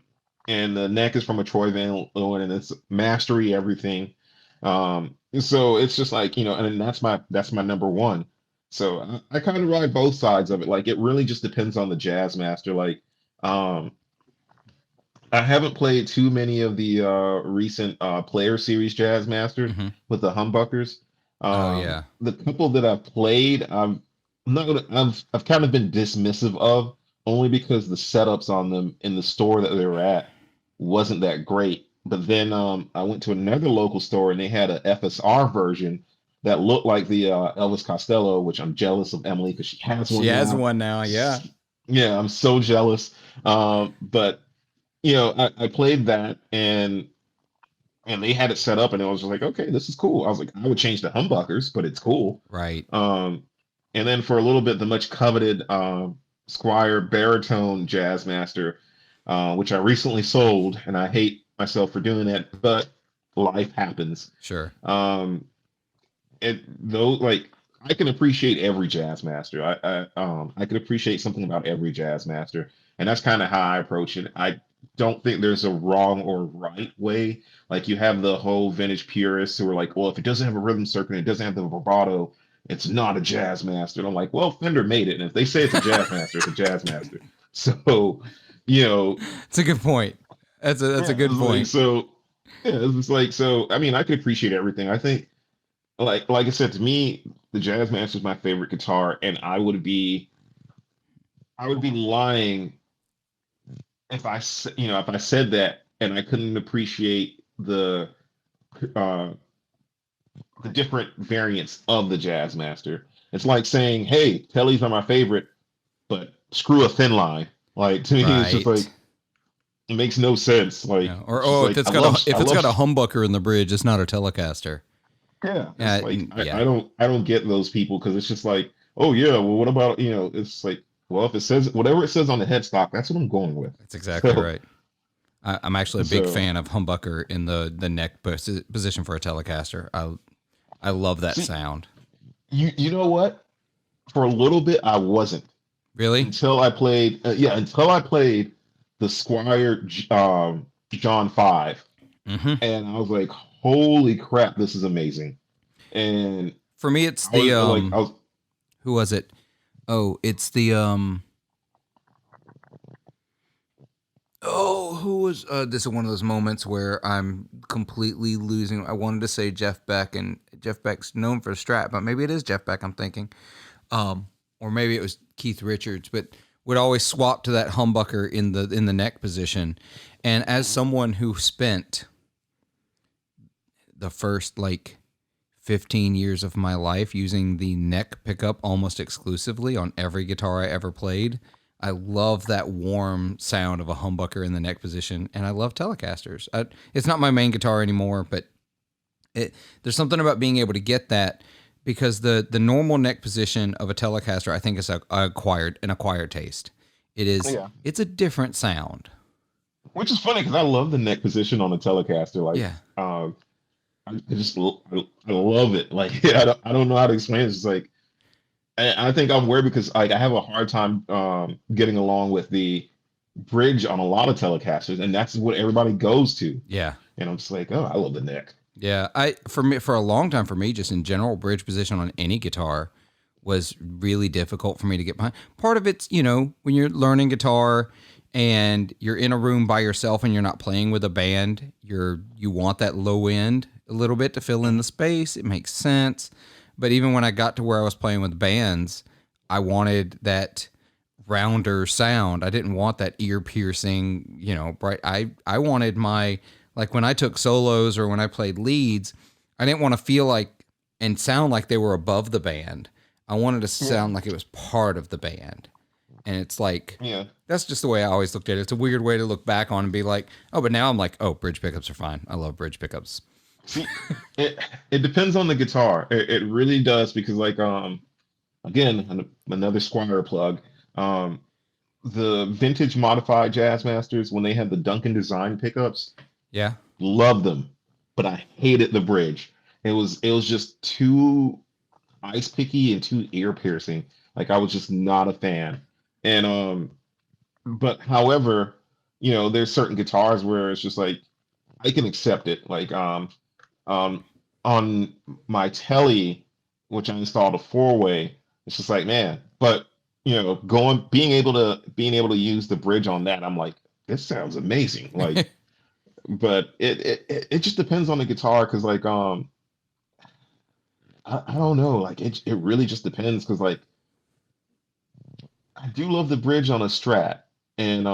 and the neck is from a Troy Van Leeuwen, and it's mastery everything. So it's just like, and that's my number one. So I kind of ride both sides of it. Like it really just depends on the jazz master. Like um, I haven't played too many of the recent Player Series Jazz Masters Hmm. with the humbuckers. Oh yeah. The couple that I've played, I'm not gonna, I've kind of been dismissive of only because the setups on them in the store that they were at wasn't that great. But then I went to another local store and they had a FSR version that looked like the Elvis Costello, which I'm jealous of Emily because she has She one has now. one now. Yeah. Yeah, I'm so jealous. But I played that and they had it set up and I was just like, okay, this is cool. I was like, I would change the humbuckers, but it's cool. Right. Um, and then for a little bit, the much coveted Squire Baritone Jazz Master, which I recently sold, and I hate myself for doing that, but life happens. Sure. Um, it though like I can appreciate every jazz master. I can appreciate something about every jazz master, and that's kind of how I approach it. I don't think there's a wrong or right way. Like you have the whole vintage purists who are like, well, if it doesn't have a rhythm circuit, it doesn't have the vibrato, it's not a jazz master. And I'm like, well, Fender made it, and if they say it's a jazz master, it's a jazz master. So, you know, It's a good point. That's a yeah, good it's like point. so. Yeah, it's just like so. I mean, I could appreciate everything. I think like I said, to me, the Jazz Master is my favorite guitar, and I would be lying if if I said that and I couldn't appreciate uh the different variants of the Jazz Master. It's like saying, "Hey, Tellys are my favorite, but screw a thin line." Like to me, it's just Right. like it makes no sense. Like Yeah. Or it's just if like it's got I if it's love got a humbucker in the bridge, it's not a Telecaster. yeah. It's Yeah. like Yeah. I don't get those people because it's just like, oh yeah, well what about it's like, well if it says whatever it says on the headstock, that's what I'm going with. That's exactly So right. I'm actually a big so fan of humbucker in the neck position for a Telecaster. I love that see sound. you know what? For a little bit I wasn't Really? until I played until I played the Squire John 5 Hmm. and I was like, holy crap, this is amazing. And For me, it's I the was like I was who was it? Oh, it's the oh, who was this is one of those moments where I'm completely losing. I wanted to say Jeff Beck, and Jeff Beck's known for Strat, but maybe it is Jeff Beck I'm thinking. Or maybe it was Keith Richards, but would always swap to that humbucker in the neck position. And as someone who spent the first like 15 years of my life using the neck pickup almost exclusively on every guitar I ever played, I love that warm sound of a humbucker in the neck position, and I love Telecasters. It's not my main guitar anymore, but there's something about being able to get that because the normal neck position of a Telecaster, I think, is an acquired taste. yeah. It's a different sound. Which is funny because I love the neck position on the Telecaster. Like, Yeah, I love it. Like, yeah, I don't know how to explain it. It's just like, I think I'm weird because like I have a hard time getting along with the bridge on a lot of Telecasters, and that's what everybody goes to. yeah. And I'm just like, oh, I love the neck. Yeah, for a long time for me, just in general, bridge position on any guitar was really difficult for me to get behind. Part of it's, when you're learning guitar and you're in a room by yourself and you're not playing with a band, you want that low end a little bit to fill in the space. It makes sense. But even when I got to where I was playing with bands, I wanted that rounder sound. I didn't want that ear piercing, bright. I wanted my like when I took solos or when I played leads, I didn't want to feel like and sound like they were above the band. I wanted to Yeah, sound like it was part of the band. And it's like yeah. that's just the way I always looked at it. It's a weird way to look back on and be like, oh, but now I'm like, oh, bridge pickups are fine. I love bridge pickups. See, it it depends on the guitar. It really does because like again another Squire plug. Um, the vintage modified Jazz Masters when they had the Duncan design pickups, Yeah. loved them, but I hated the bridge. It was just too ice picky and too ear piercing. Like I was just not a fan. And but however, there's certain guitars where it's just like I can accept it. Like um on my telly, which I installed a four-way, it's just like, man, but being able to use the bridge on that, I'm like, this sounds amazing. Like, but it just depends on the guitar because like I don't know, like it really just depends because like I do love the bridge on a Strat, and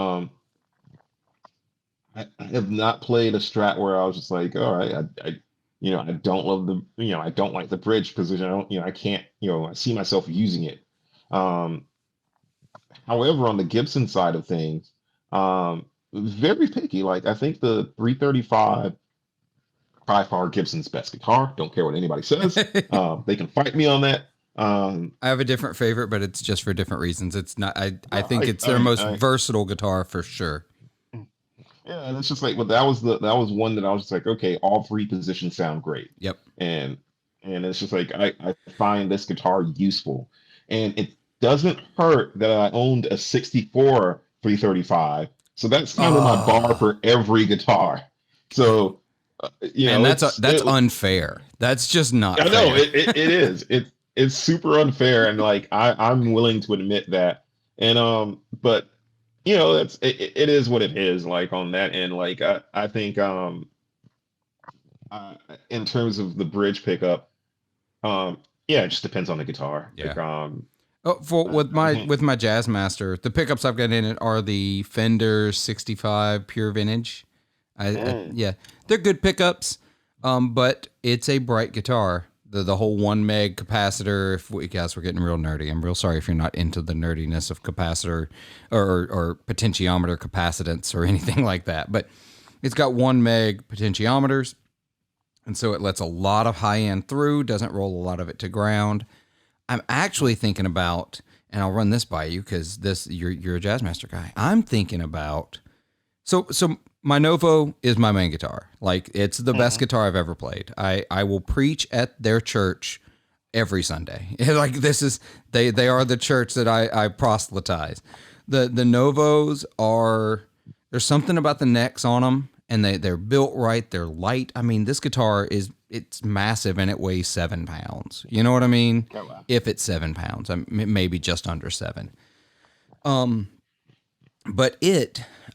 I have not played a Strat where I was just like, all right, I don't love I don't like the bridge position. I don't, I can't, I see myself using it. Um, However, on the Gibson side of things, very picky. Like I think the 335 by far Gibson's best guitar. Don't care what anybody says. They can fight me on that. I have a different favorite, but it's just for different reasons. It's not. I think I, it's their I, most I, versatile guitar for sure. yeah, and it's just like, but that was one that I was just like, okay, all three positions sound great, Yep. and it's just like I find this guitar useful, and it doesn't hurt that I owned a '64 335, so that's kind of my bar Oh for every guitar. So, man, that's it. unfair. That's just not I know fair. it is. It's super unfair, and like I'm willing to admit that. And but it is what it is. Like on that end, like I think uh, in terms of the bridge pickup, yeah, it just depends on the guitar. Yeah. Like Oh, for with I my think with my Jazzmaster, the pickups I've got in it are the Fender 65 Pure Vintage. mm, Yeah, they're good pickups, but it's a bright guitar. The whole 1 meg capacitor. If we guys were getting real nerdy, I'm real sorry if you're not into the nerdiness of capacitor or potentiometer capacitance or anything like that. But it's got 1 meg potentiometers, and so it lets a lot of high end through. Doesn't roll a lot of it to ground. I'm actually thinking about, and I'll run this by you because you're a Jazzmaster guy. I'm thinking about so my Novo is my main guitar. Like it's the best mhm. guitar I've ever played. I will preach at their church every Sunday. Like this is they are the church that I proselytize. The Novos are there's something about the necks on them and they're built right. They're light. I mean, this guitar it's massive and it weighs 7 pounds. You know what I mean? Oh, wow. If it's 7 pounds, maybe just under seven. But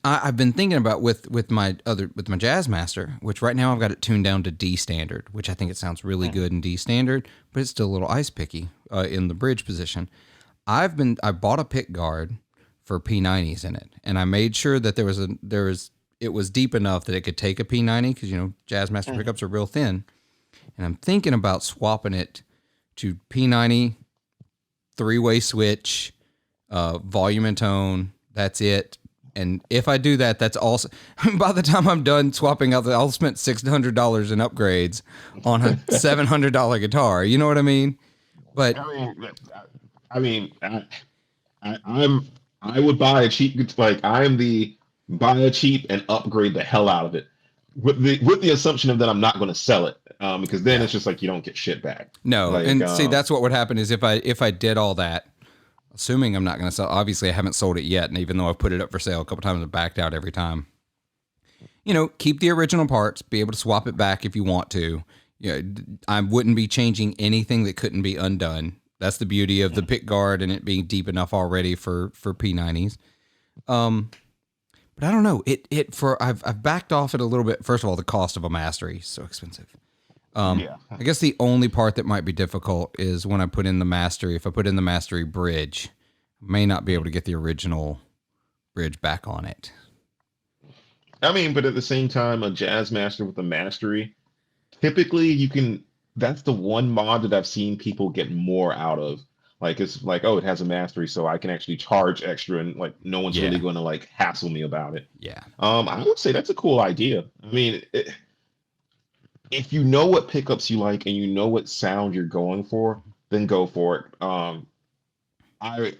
I've been thinking about with my Jazzmaster, which right now I've got it tuned down to D standard, which I think it sounds really good in D standard, but it's still a little ice picky in the bridge position. I bought a pick guard for P90s in it, and I made sure that it was deep enough that it could take a P90 because Jazzmaster Mhm. pickups are real thin, and I'm thinking about swapping it to P90 3-way switch, volume and tone. That's it. And if I do that, that's also by the time I'm done swapping out, I'll spend $600 in upgrades on a $700 guitar. You know what I mean? But I mean, I mean, I'm I would buy a cheap like I am the buy a cheap and upgrade the hell out of it with the assumption of that I'm not going to sell it because then yeah, it's just like you don't get shit back. no. Like And see, that's what would happen is if I did all that, assuming I'm not going to sell. Obviously, I haven't sold it yet, and even though I've put it up for sale a couple times, I've backed out every time. Keep the original parts, be able to swap it back if you want to. I wouldn't be changing anything that couldn't be undone. That's the beauty of the pick guard and it being deep enough already for P90s. Um, but I don't know. I've backed off it a little bit. First of all, the cost of a mastery is so expensive. yeah. I guess the only part that might be difficult is when I put in the mastery. If I put in the mastery bridge, I may not be able to get the original bridge back on it. I mean, but at the same time, a jazz master with a mastery, typically you can. That's the one mod that I've seen people get more out of. Like it's like, oh, it has a mastery, so I can actually charge extra, and like no one's really Yeah, going to like hassle me about it. yeah, I would say that's a cool idea. I mean, if you know what pickups you like and you know what sound you're going for, then go for it.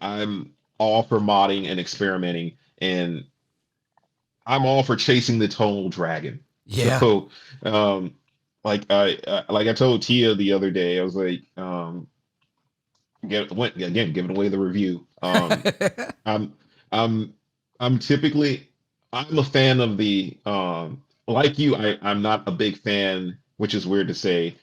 I'm all for modding and experimenting, and I'm all for chasing the tonal dragon. yeah. So, um, like I told Tia the other day, I was like, went again giving away the review. I'm I'm I'm typically I'm a fan of the like you, I'm not a big fan, which is weird to say,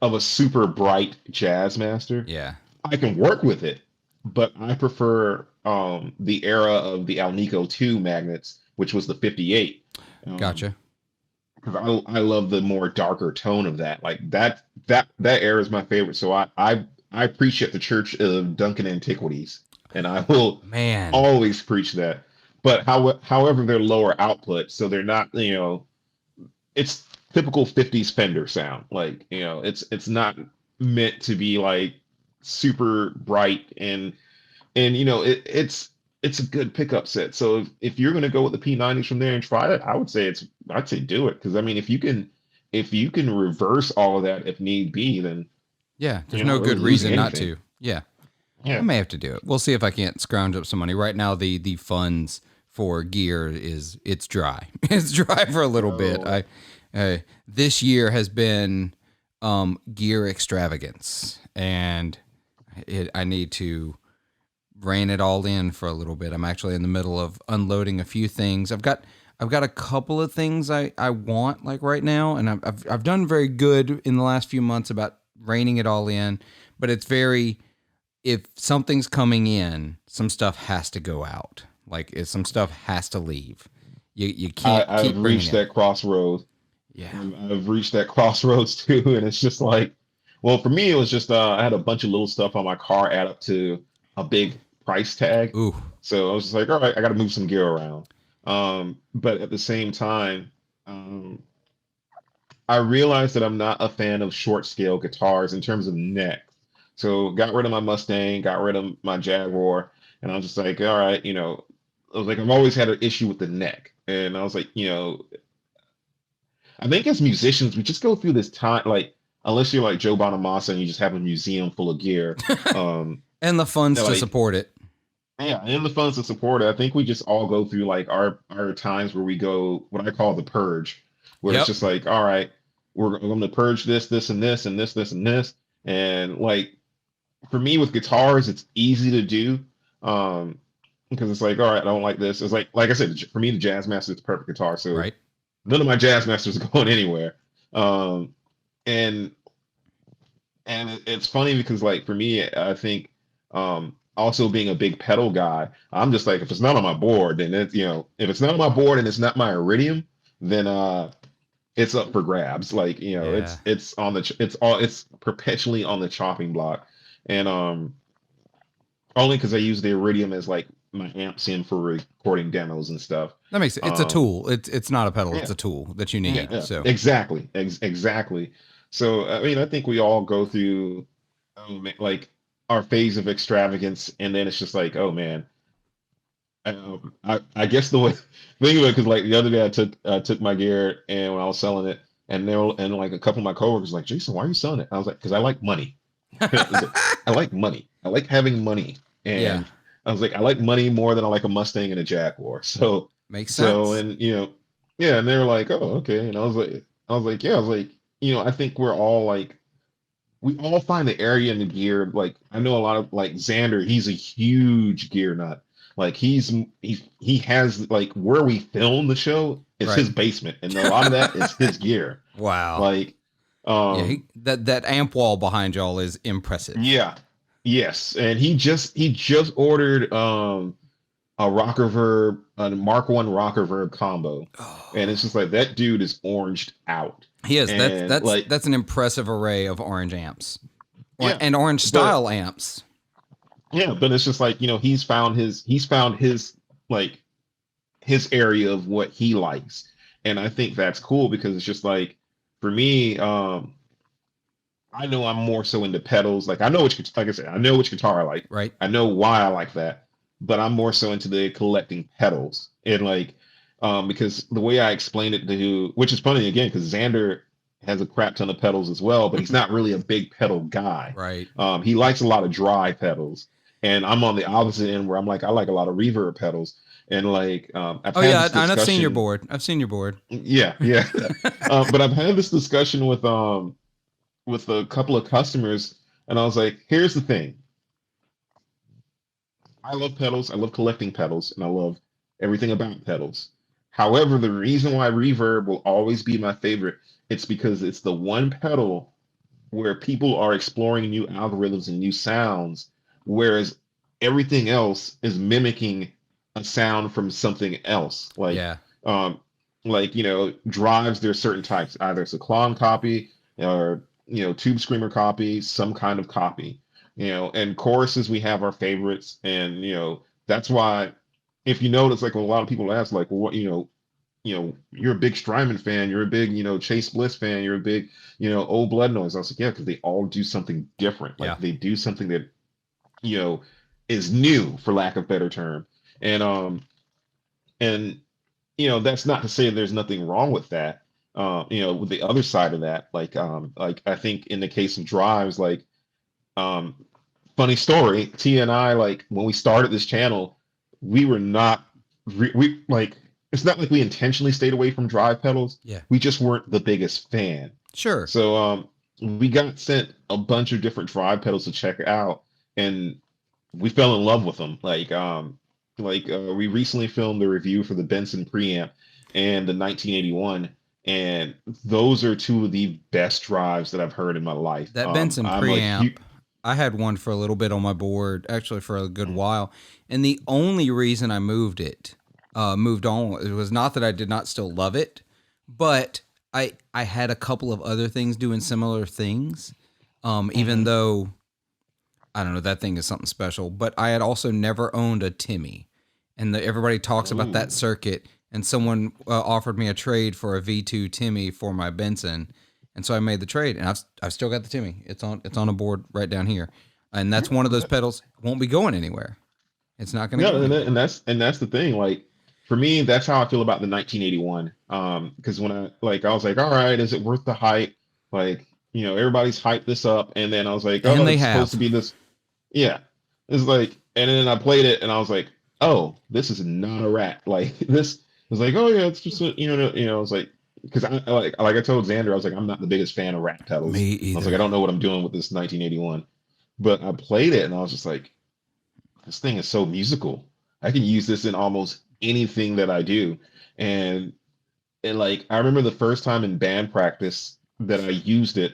of a super bright jazz master. Yeah. I can work with it, but I prefer the era of the Alnico 2 magnets, which was the 58. Gotcha. Because I love the more darker tone of that. Like that era is my favorite. So I preach at the Church of Duncan Antiquities, and I will Man. always preach that. But however, they're lower output, so they're not, it's typical 50s Fender sound. Like, it's not meant to be like super bright, and it's a good pickup set. So if you're gonna go with the P90s from there and try it, I'd say do it. Because I mean, if you can reverse all of that if need be, then Yeah, there's you're no not really good losing reason not anything. to. Yeah. I Yeah. may have to do it. We'll see if I can't scrounge up some money. Right now, the funds for gear it's dry. It's dry for a little bit. Oh, This year has been gear extravagance, and I need to rein it all in for a little bit. I'm actually in the middle of unloading a few things. I've got a couple of things I want like right now, and I've done very good in the last few months about reining it all in, but it's very, if something's coming in, some stuff has to go out. Like if some stuff has to leave. You can't I've keep bringing reached in. that crossroad. Yeah. I've reached that crossroads too, and it's just like, well, for me, it was just I had a bunch of little stuff on my car add up to a big price tag, Ooh. so I was just like, all right, I got to move some gear around. But at the same time, I realized that I'm not a fan of short scale guitars in terms of neck. So got rid of my Mustang, got rid of my Jaguar, and I was just like, all right, I was like, I've always had an issue with the neck, and I was like, I think as musicians, we just go through this time, like, unless you're like Joe Bonamassa and you just have a museum full of gear, And the funds to like, support it. yeah, and the funds to support it. I think we just all go through like our times where we go what I call the purge, where it's Yep. just like, all right, we're going to purge this, and this, and this, this, and this, and like for me with guitars, it's easy to do, because it's like, all right, I don't like this. It's like I said, for me, the Jazz Master is the perfect guitar, so Right. none of my Jazz Masters are going anywhere. Um, and it's funny because like for me, I think also being a big pedal guy, I'm just like if it's not on my board, then it's if it's not on my board and it's not my Iridium, then it's up for grabs. Like Yeah. it's on the it's perpetually on the chopping block, and only because I use the Iridium as like my amp sim for recording demos and stuff. That makes it. It's a Um, tool. It's not a pedal. It's yeah, a tool that you yeah, need. yeah, So exactly, exactly. So I mean, I think we all go through like our phase of extravagance, and then it's just like, oh man, I guess the way think of it because like the other day I took my gear and when I was selling it, and like a couple of my coworkers like, Jason, why are you selling it? I was like, because I like money. I was like, I like money. I like having money, yeah, and I was like, I like money more than I like a Mustang and a Jaguar. So makes so sense. and yeah, and they were like, oh okay, and I was like, yeah, I was like, I think we're all like we all find the area in the gear. Like I know a lot of like Xander, he's a huge gear nut. Like he has like where we film the show is Right. his basement, and a lot of that is his gear. Wow. Like, Yeah. um, That amp wall behind y'all is impressive. yeah, yes, and he just ordered a rocker verb, a Mark One rocker verb combo, and it's Oh. just like that dude is oranged out, He is. That's and that's like that's an impressive array of orange amps, yeah, and orange but style amps. yeah, but it's just like he's found his like his area of what he likes. And I think that's cool because it's just like for me, I know I'm more so into pedals. Like I know like I said, I know which guitar I like. Right. I know why I like that, but I'm more so into the collecting pedals. And like because the way I explained it to which is funny again, because Xander has a crap ton of pedals as well, but he's not really a big pedal guy. Right. He likes a lot of dry pedals. And I'm on the opposite end where I'm like, I like a lot of reverb pedals. And like I've Oh had yeah, this and I've seen your discussion. board. I've seen your board. Yeah, yeah. But I've had this discussion with a couple of customers, and I was like, here's the thing. I love pedals, I love collecting pedals, and I love everything about pedals. However, the reason why reverb will always be my favorite, it's because it's the one pedal where people are exploring new algorithms and new sounds, whereas everything else is mimicking a sound from something else. Yeah. Um, drives, there's certain types. Either it's a clone copy or tube screamer copy, some kind of copy. And choruses, we have our favorites, and that's why if you notice, like when a lot of people ask, like, well, what you're a big Strymon fan, you're a big, Chase Bliss fan, you're a big, Old Blood Noise. I was like, yeah, because they all do something different. Yeah. Like they do something that, you know, is new, for lack of better term. And and that's not to say there's nothing wrong with that. With the other side of that, like I think in the case of drives, like um funny story, T and I, like when we started this channel, we were not we like it's not like we intentionally stayed away from drive pedals. Yeah. We just weren't the biggest fan. Sure. So we got sent a bunch of different drive pedals to check out, and we fell in love with them. We recently filmed the review for the Benson preamp and the 1981, and those are two of the best drives that I've heard in my life. That Benson I'm preamp, I had one for a little bit on my board, actually for a good while, and the only reason I moved on, it was not that I did not still love it, but I had a couple of other things doing similar things, even though, I don't know, that thing is something special, but I had also never owned a Timmy, and everybody talks about that circuit, and someone offered me a trade for a V2 Timmy for my Benson, and so I made the trade, and I've still got the Timmy. It's on a board right down here, and that's one of those pedals won't be going anywhere. It's not going to. Yeah, and that's the thing. Like for me, that's how I feel about the 1981. Because when I was like, all right, is it worth the hype? Like, everybody's hyped this up, and then I was like, oh, it's supposed to be this. Yeah, it's like, and then I played it, and I was like, oh, this is not a rat. Like this was like, oh yeah, it's just it's like. Because like I told Xander, I was like, I'm not the biggest fan of rat pedals. Me either. I was like, I don't know what I'm doing with this 1981, but I played it and I was just like, this thing is so musical. I can use this in almost anything that I do. And like I remember the first time in band practice that I used it,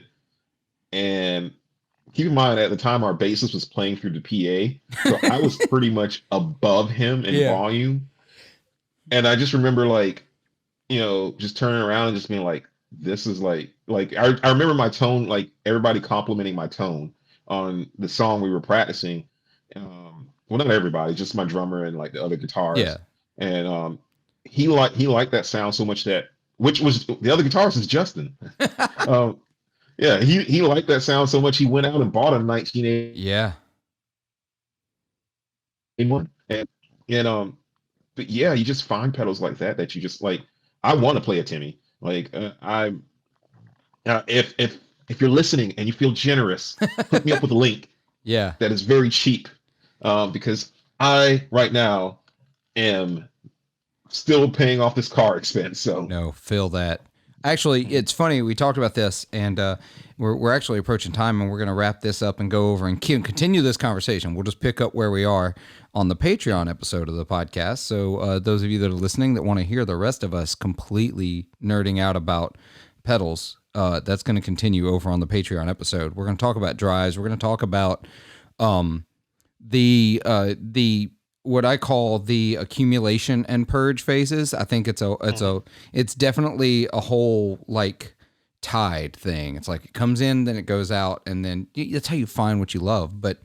and keep in mind at the time our bassist was playing through the PA, so I was pretty much above him in volume. And I just remember like, just turning around and just being like, this is like I remember my tone, like everybody complimenting my tone on the song we were practicing. Well, not everybody, just my drummer and like the other guitars. Yeah. And he liked that sound so much which was the other guitarist is Justin. Yeah, he liked that sound so much he went out and bought a 1981. Yeah. And but yeah, you just find pedals like that you just like. I want to play a Timmy. Like if you're listening and you feel generous, hook me up with a link. Yeah, that is very cheap, because I right now am still paying off this car expense. So no, feel that. Actually, it's funny. We talked about this, and we're actually approaching time, and we're going to wrap this up and go over and continue this conversation. We'll just pick up where we are on the Patreon episode of the podcast. So those of you that are listening that want to hear the rest of us completely nerding out about pedals, that's going to continue over on the Patreon episode. We're going to talk about drives. We're going to talk about the what I call the accumulation and purge phases. I think it's definitely a whole like tide thing. It's like it comes in, then it goes out, and then that's how you find what you love. But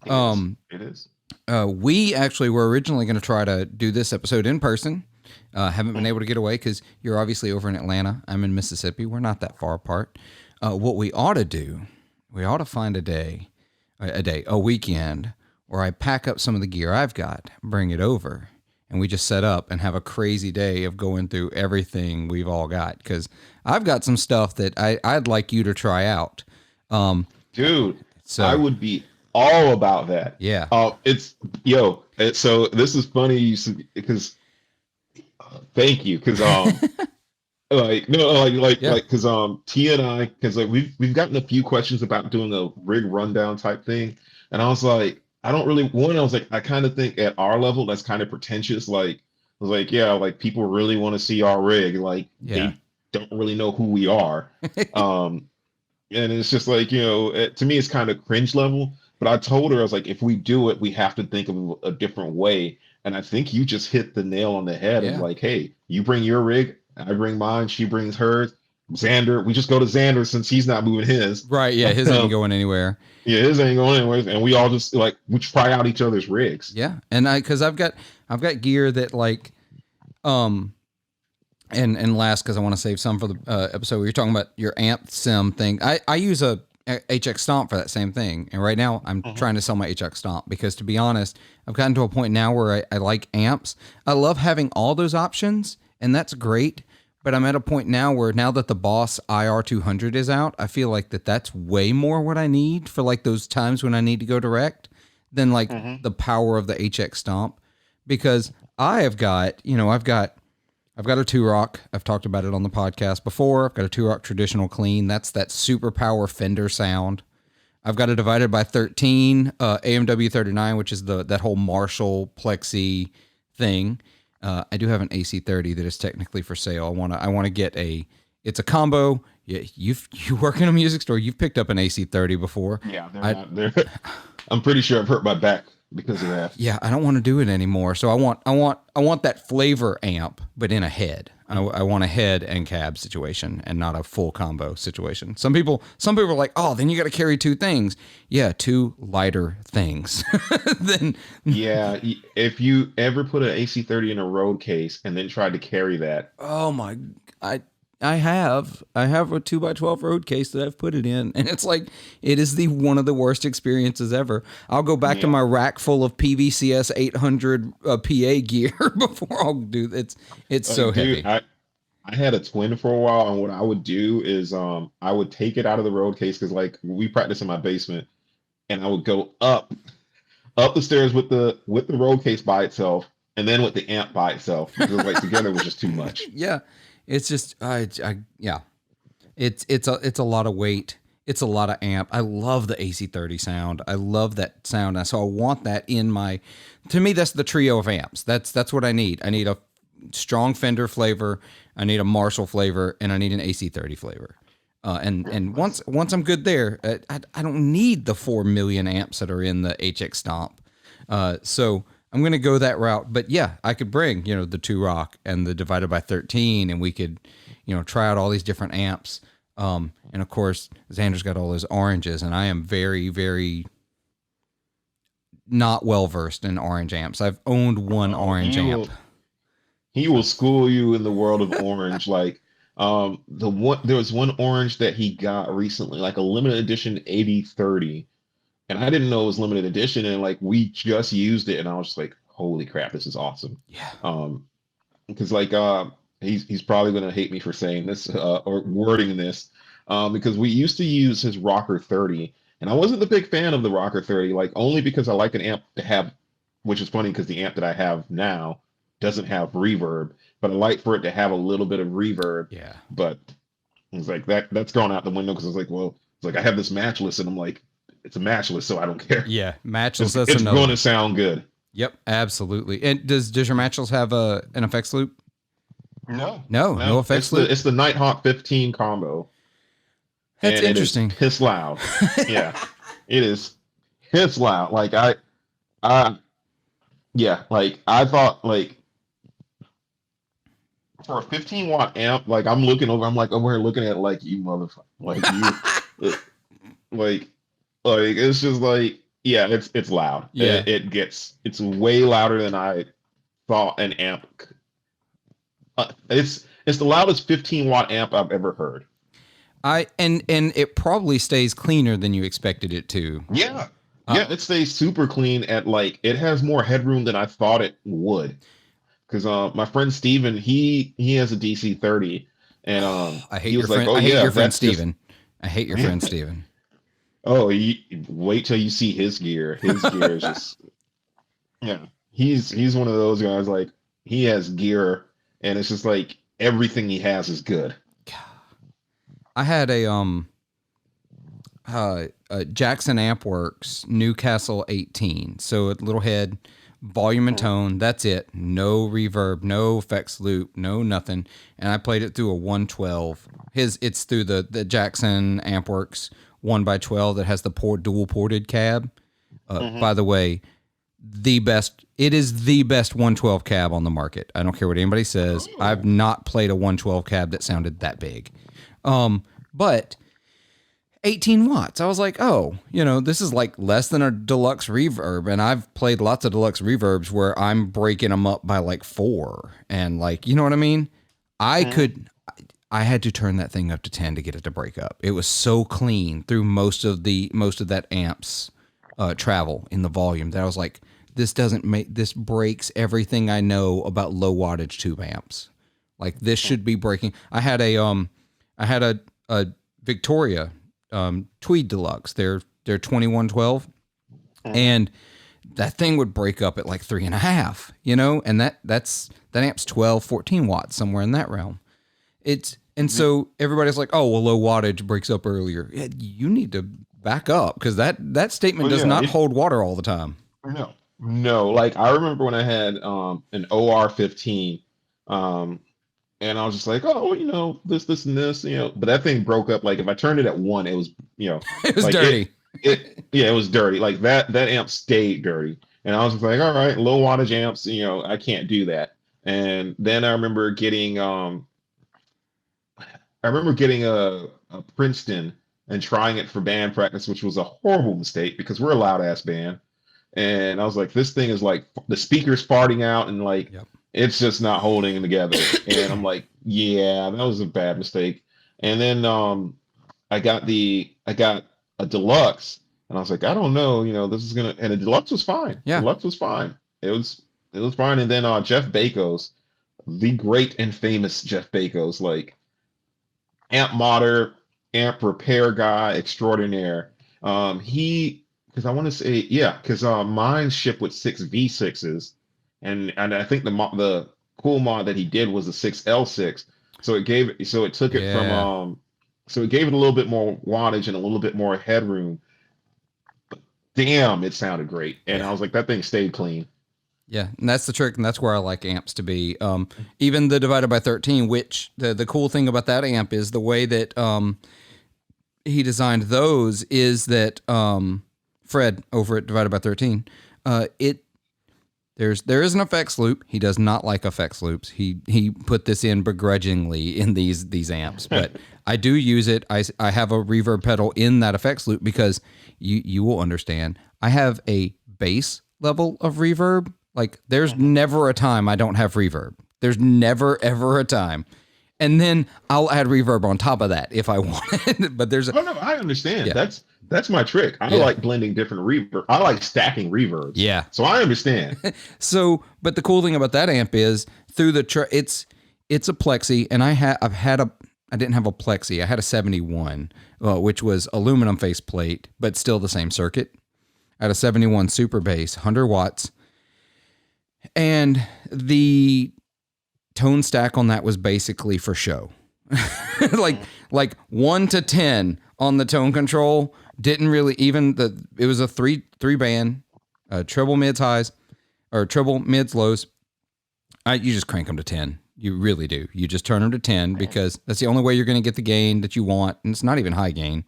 it is. We actually were originally going to try to do this episode in person. Haven't been able to get away because you're obviously over in Atlanta. I'm in Mississippi. We're not that far apart. What we ought to do, we ought to find a weekend where I pack up some of the gear I've got, bring it over, and we just set up and have a crazy day of going through everything we've all got. Because I've got some stuff that I'd like you to try out. Dude, so I would be all about that. Yeah. So this is funny because thank you. Because T and I, because like we've gotten a few questions about doing a rig rundown type thing. And I was like, I don't really I was like, I kind of think at our level that's kind of pretentious. Like was like, yeah, like people really want to see our rig. Like Yeah. they don't really know who we are. Um, and it's just like, to me, it's kind of cringe level. But I told her, I was like, if we do it, we have to think of a different way. And I think you just hit the nail on the head of Yeah. like, hey, you bring your rig, I bring mine, she brings hers. Xander, we just go to Xander since he's not moving his. Right. Yeah. His ain't going anywhere. Yeah, his ain't going anyways. And we all just like, we try out each other's rigs. Yeah. And cause I've got gear that like, and last, because I want to save some for the episode where you're talking about your amp sim thing. I use a HX Stomp for that same thing. And right now I'm trying to sell my HX Stomp because, to be honest, I've gotten to a point now where I like amps. I love having all those options, and that's great. But I'm at a point now where, now that the Boss IR200 is out, I feel like that's way more what I need for like those times when I need to go direct than like the power of the HX Stomp. Because I have got, I've got a 2-Rock. I've talked about it on the podcast before. I've got a 2-Rock traditional clean. That's that super power Fender sound. I've got a divided by 13 AMW 39, which is that whole Marshall plexi thing. I do have an AC 30 that is technically for sale. I want to get it's a combo. Yeah, you work in a music store. You've picked up an AC 30 before. Yeah, they're I'm pretty sure I've hurt my back because of that. Yeah, I don't want to do it anymore. So I want that flavor amp, but in a head. I want a head and cab situation and not a full combo situation. Some people are like, oh, then you got to carry 2 things. Yeah, 2 lighter things. Then Yeah, if you ever put an AC30 in a road case and then tried to carry that, oh my, I have a 2x12 road case that I've put it in, and it's like, it is one of the worst experiences ever. I'll go back to my rack full of PVCS 800 PA gear before I'll do it. It's so dude, heavy. I had a twin for a while, and what I would do is I would take it out of the road case because like we practice in my basement, and I would go up the stairs with the road case by itself, and then with the amp by itself because like together was just too much. Yeah, it's just yeah, it's a lot of weight. It's a lot of amp. I love the AC30 sound. I love that sound. So I want that in my. To me, that's the trio of amps. That's what I need. I need a strong Fender flavor. I need a Marshall flavor, and I need an AC30 flavor. And once I'm good there, I don't need the 4 million amps that are in the HX Stomp. So I'm going to go that route. But yeah, I could bring, the 2-Rock and the divided by 13, and we could, try out all these different amps. And of course, Xander's got all those oranges, and I am very, very not well versed in orange amps. I've owned one orange amp. He will school you in the world of orange. Like there was one orange that he got recently, like a limited edition 8030, and I didn't know it was limited edition, and like we just used it, and I was just like, holy crap, this is awesome. Yeah. Because like he's probably gonna hate me for saying this or wording this, because we used to use his Rocker 30, and I wasn't the big fan of the Rocker 30, like only because I like an amp to have, which is funny because the amp that I have now doesn't have reverb, but I like for it to have a little bit of reverb. Yeah. But it's like that's gone out the window because it's like, well, it's like I have this matchless, and I'm like, it's a matchless, so I don't care. Yeah, matchless. It's going to sound good. Yep, absolutely. And does your matchless have an effects loop? No effects loop. It's the Nighthawk 15 combo. That's interesting. It's loud. Yeah, it is. It's loud. Like yeah, like I thought, like for a 15-watt amp, like I'm looking over, I'm like over here looking at like you motherfucker, like you, like it's just like, yeah, it's loud. Yeah, it's way louder than I thought an amp. It's the loudest 15-watt amp I've ever heard. And it probably stays cleaner than you expected it to. Yeah. Yeah, it stays super clean at like it has more headroom than I thought it would. Because my friend Steven, he has a DC 30, and I hate your friend. I hate your friend Steven. I hate your friend Steven. Oh, wait till you see his gear. His gear is just yeah. He's one of those guys, like he has gear, and it's just like everything he has is good. I had a Jackson Ampworks Newcastle 18, so a little head volume and tone. That's it. No reverb, no effects loop, no nothing. And I played it through a 112. It's through the Jackson Ampworks 1x12 that has the dual ported cab. By the way, it is the best 112 cab on the market. I don't care what anybody says. I've not played a 112 cab that sounded that big. But 18 watts. I was like, oh, this is like less than a deluxe reverb. And I've played lots of deluxe reverbs where I'm breaking them up by like 4. And like, you know what I mean? I had to turn that thing up to 10 to get it to break up. It was so clean through most of that amp's travel in the volume that I was like, this breaks everything I know about low wattage tube amps. Like this should be breaking. I had a Victoria Tweed Deluxe. They're 2112, and that thing would break up at like 3.5, and that amp's 12, 14 watts, somewhere in that realm. So everybody's like, oh, well, low wattage breaks up earlier. Yeah, you need to back up because that statement does not hold water all the time. No. Like I remember when I had an OR15, and I was just like, oh, this and this, but that thing broke up. Like if I turned it at 1, it was, it was like dirty. It was dirty. Like that amp stayed dirty. And I was just like, all right, low wattage amps, I can't do that. And then I remember getting a Princeton and trying it for band practice, which was a horrible mistake because we're a loud ass band. And I was like, this thing is like the speakers farting out and like, it's just not holding together. And I'm like, yeah, that was a bad mistake. And then I got a deluxe and I was like, I don't know, this is and the deluxe was fine. Yeah. Deluxe was fine. It was fine. And then Jeff Bakos, the great and famous Jeff Bakos, like amp modder, amp repair guy extraordinaire. Because I want to say, because mine shipped with 6 V6s, and I think the cool mod that he did was a 6L6. So it gave it a little bit more wattage and a little bit more headroom. But damn, it sounded great, and I was like, that thing stayed clean. Yeah, and that's the trick, and that's where I like amps to be. Even the divided by 13, which the cool thing about that amp is the way that he designed those is that Fred over at Divided by 13, there is an effects loop. He does not like effects loops. He put this in begrudgingly in these amps, but I do use it. I have a reverb pedal in that effects loop because you will understand. I have a bass level of reverb. Like there's never a time I don't have reverb. There's never ever a time. And then I'll add reverb on top of that if I want it. But there's no, I understand. Yeah. That's my trick. I like blending different reverb. I like stacking reverbs. Yeah. So I understand. But the cool thing about that amp is through it's a plexi, and I didn't have a plexi. I had a 71, which was aluminum faceplate, but still the same circuit. I had a 71 super bass, 100 watts, and the tone stack on that was basically for show. like 1 to 10 on the tone control. Didn't really it was a three band, treble mids highs or treble mids lows. You just crank them to 10. You really do. You just turn them to 10 because that's the only way you're going to get the gain that you want. And it's not even high gain.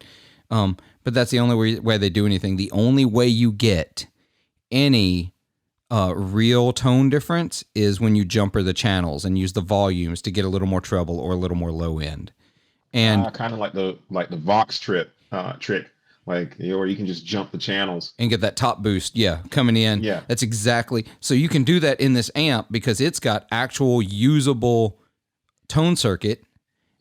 But that's the only way they do anything. The only way you get any real tone difference is when you jumper the channels and use the volumes to get a little more treble or a little more low end. And kind of like the Vox trick, like or you can just jump the channels and get that top boost, coming in. Yeah, that's exactly. So you can do that in this amp because it's got actual usable tone circuit,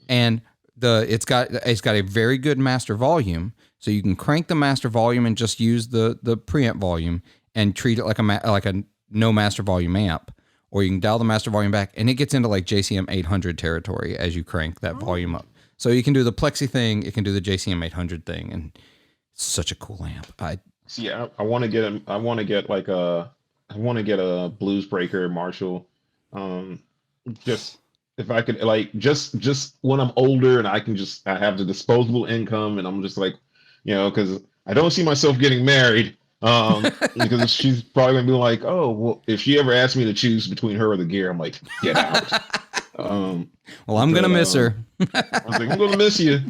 and it's got a very good master volume. So you can crank the master volume and just use the preamp volume and treat it like a no master volume amp, or you can dial the master volume back, and it gets into like JCM 800 territory as you crank that volume up. So you can do the plexi thing, it can do the JCM 800 thing, and it's such a cool amp. I want to get a Blues Breaker Marshall. Just if I could, like, just when I'm older and I have the disposable income, and I'm just like, because I don't see myself getting married. Because she's probably gonna be like, oh, well, if she ever asks me to choose between her or the gear, I'm like, get out. Um, Well, I'm gonna but miss her. I was like, I'm gonna miss you,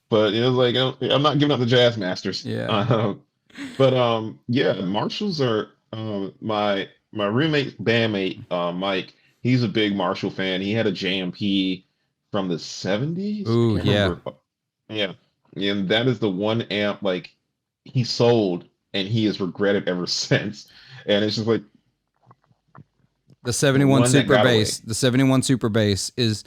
but it was like, I'm not giving up the Jazz Masters. Yeah. But yeah, Marshalls are my roommate bandmate Mike. He's a big Marshall fan. He had a JMP from the 70s. I Ooh, can't yeah. remember. Yeah, and that is the one amp like he sold, and he has regretted ever since. And it's just like The the 71 one that Super got away. Bass. The 71 Super Bass is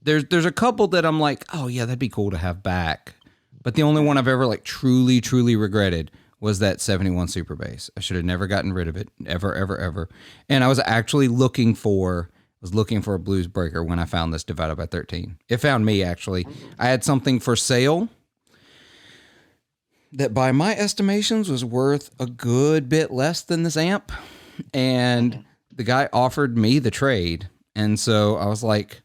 there's a couple that I'm like, oh yeah, that'd be cool to have back. But the only one I've ever like truly regretted was that 71 Super Bass. I should have never gotten rid of it, ever. And I was actually looking for a blues breaker when I found this divided by 13. It found me actually. I had something for sale that by my estimations was worth a good bit less than this amp. And the guy offered me the trade. And so I was like,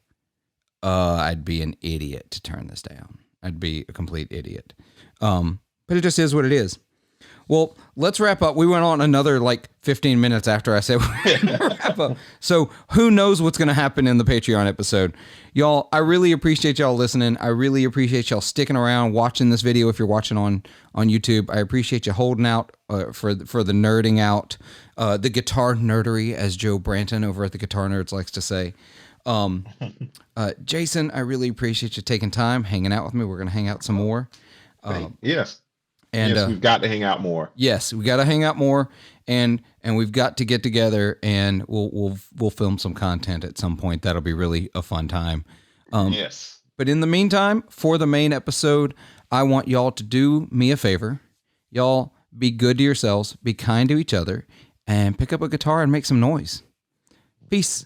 I'd be an idiot to turn this down. I'd be a complete idiot. But it just is what it is. Well, let's wrap up. We went on another like 15 minutes after I said we're going to wrap up. So who knows what's going to happen in the Patreon episode. Y'all, I really appreciate y'all listening. I really appreciate y'all sticking around, watching this video if you're watching on YouTube. I appreciate you holding out for the nerding out, the guitar nerdery, as Joe Branton over at the Guitar Nerds likes to say. Jason, I really appreciate you taking time, hanging out with me. We're going to hang out some more. Yes. And yes, we've got to hang out more. Yes, we got to hang out more, and we've got to get together, and we'll film some content at some point. That'll be really a fun time. Yes. But in the meantime, for the main episode, I want y'all to do me a favor. Y'all be good to yourselves, be kind to each other, and pick up a guitar and make some noise. Peace.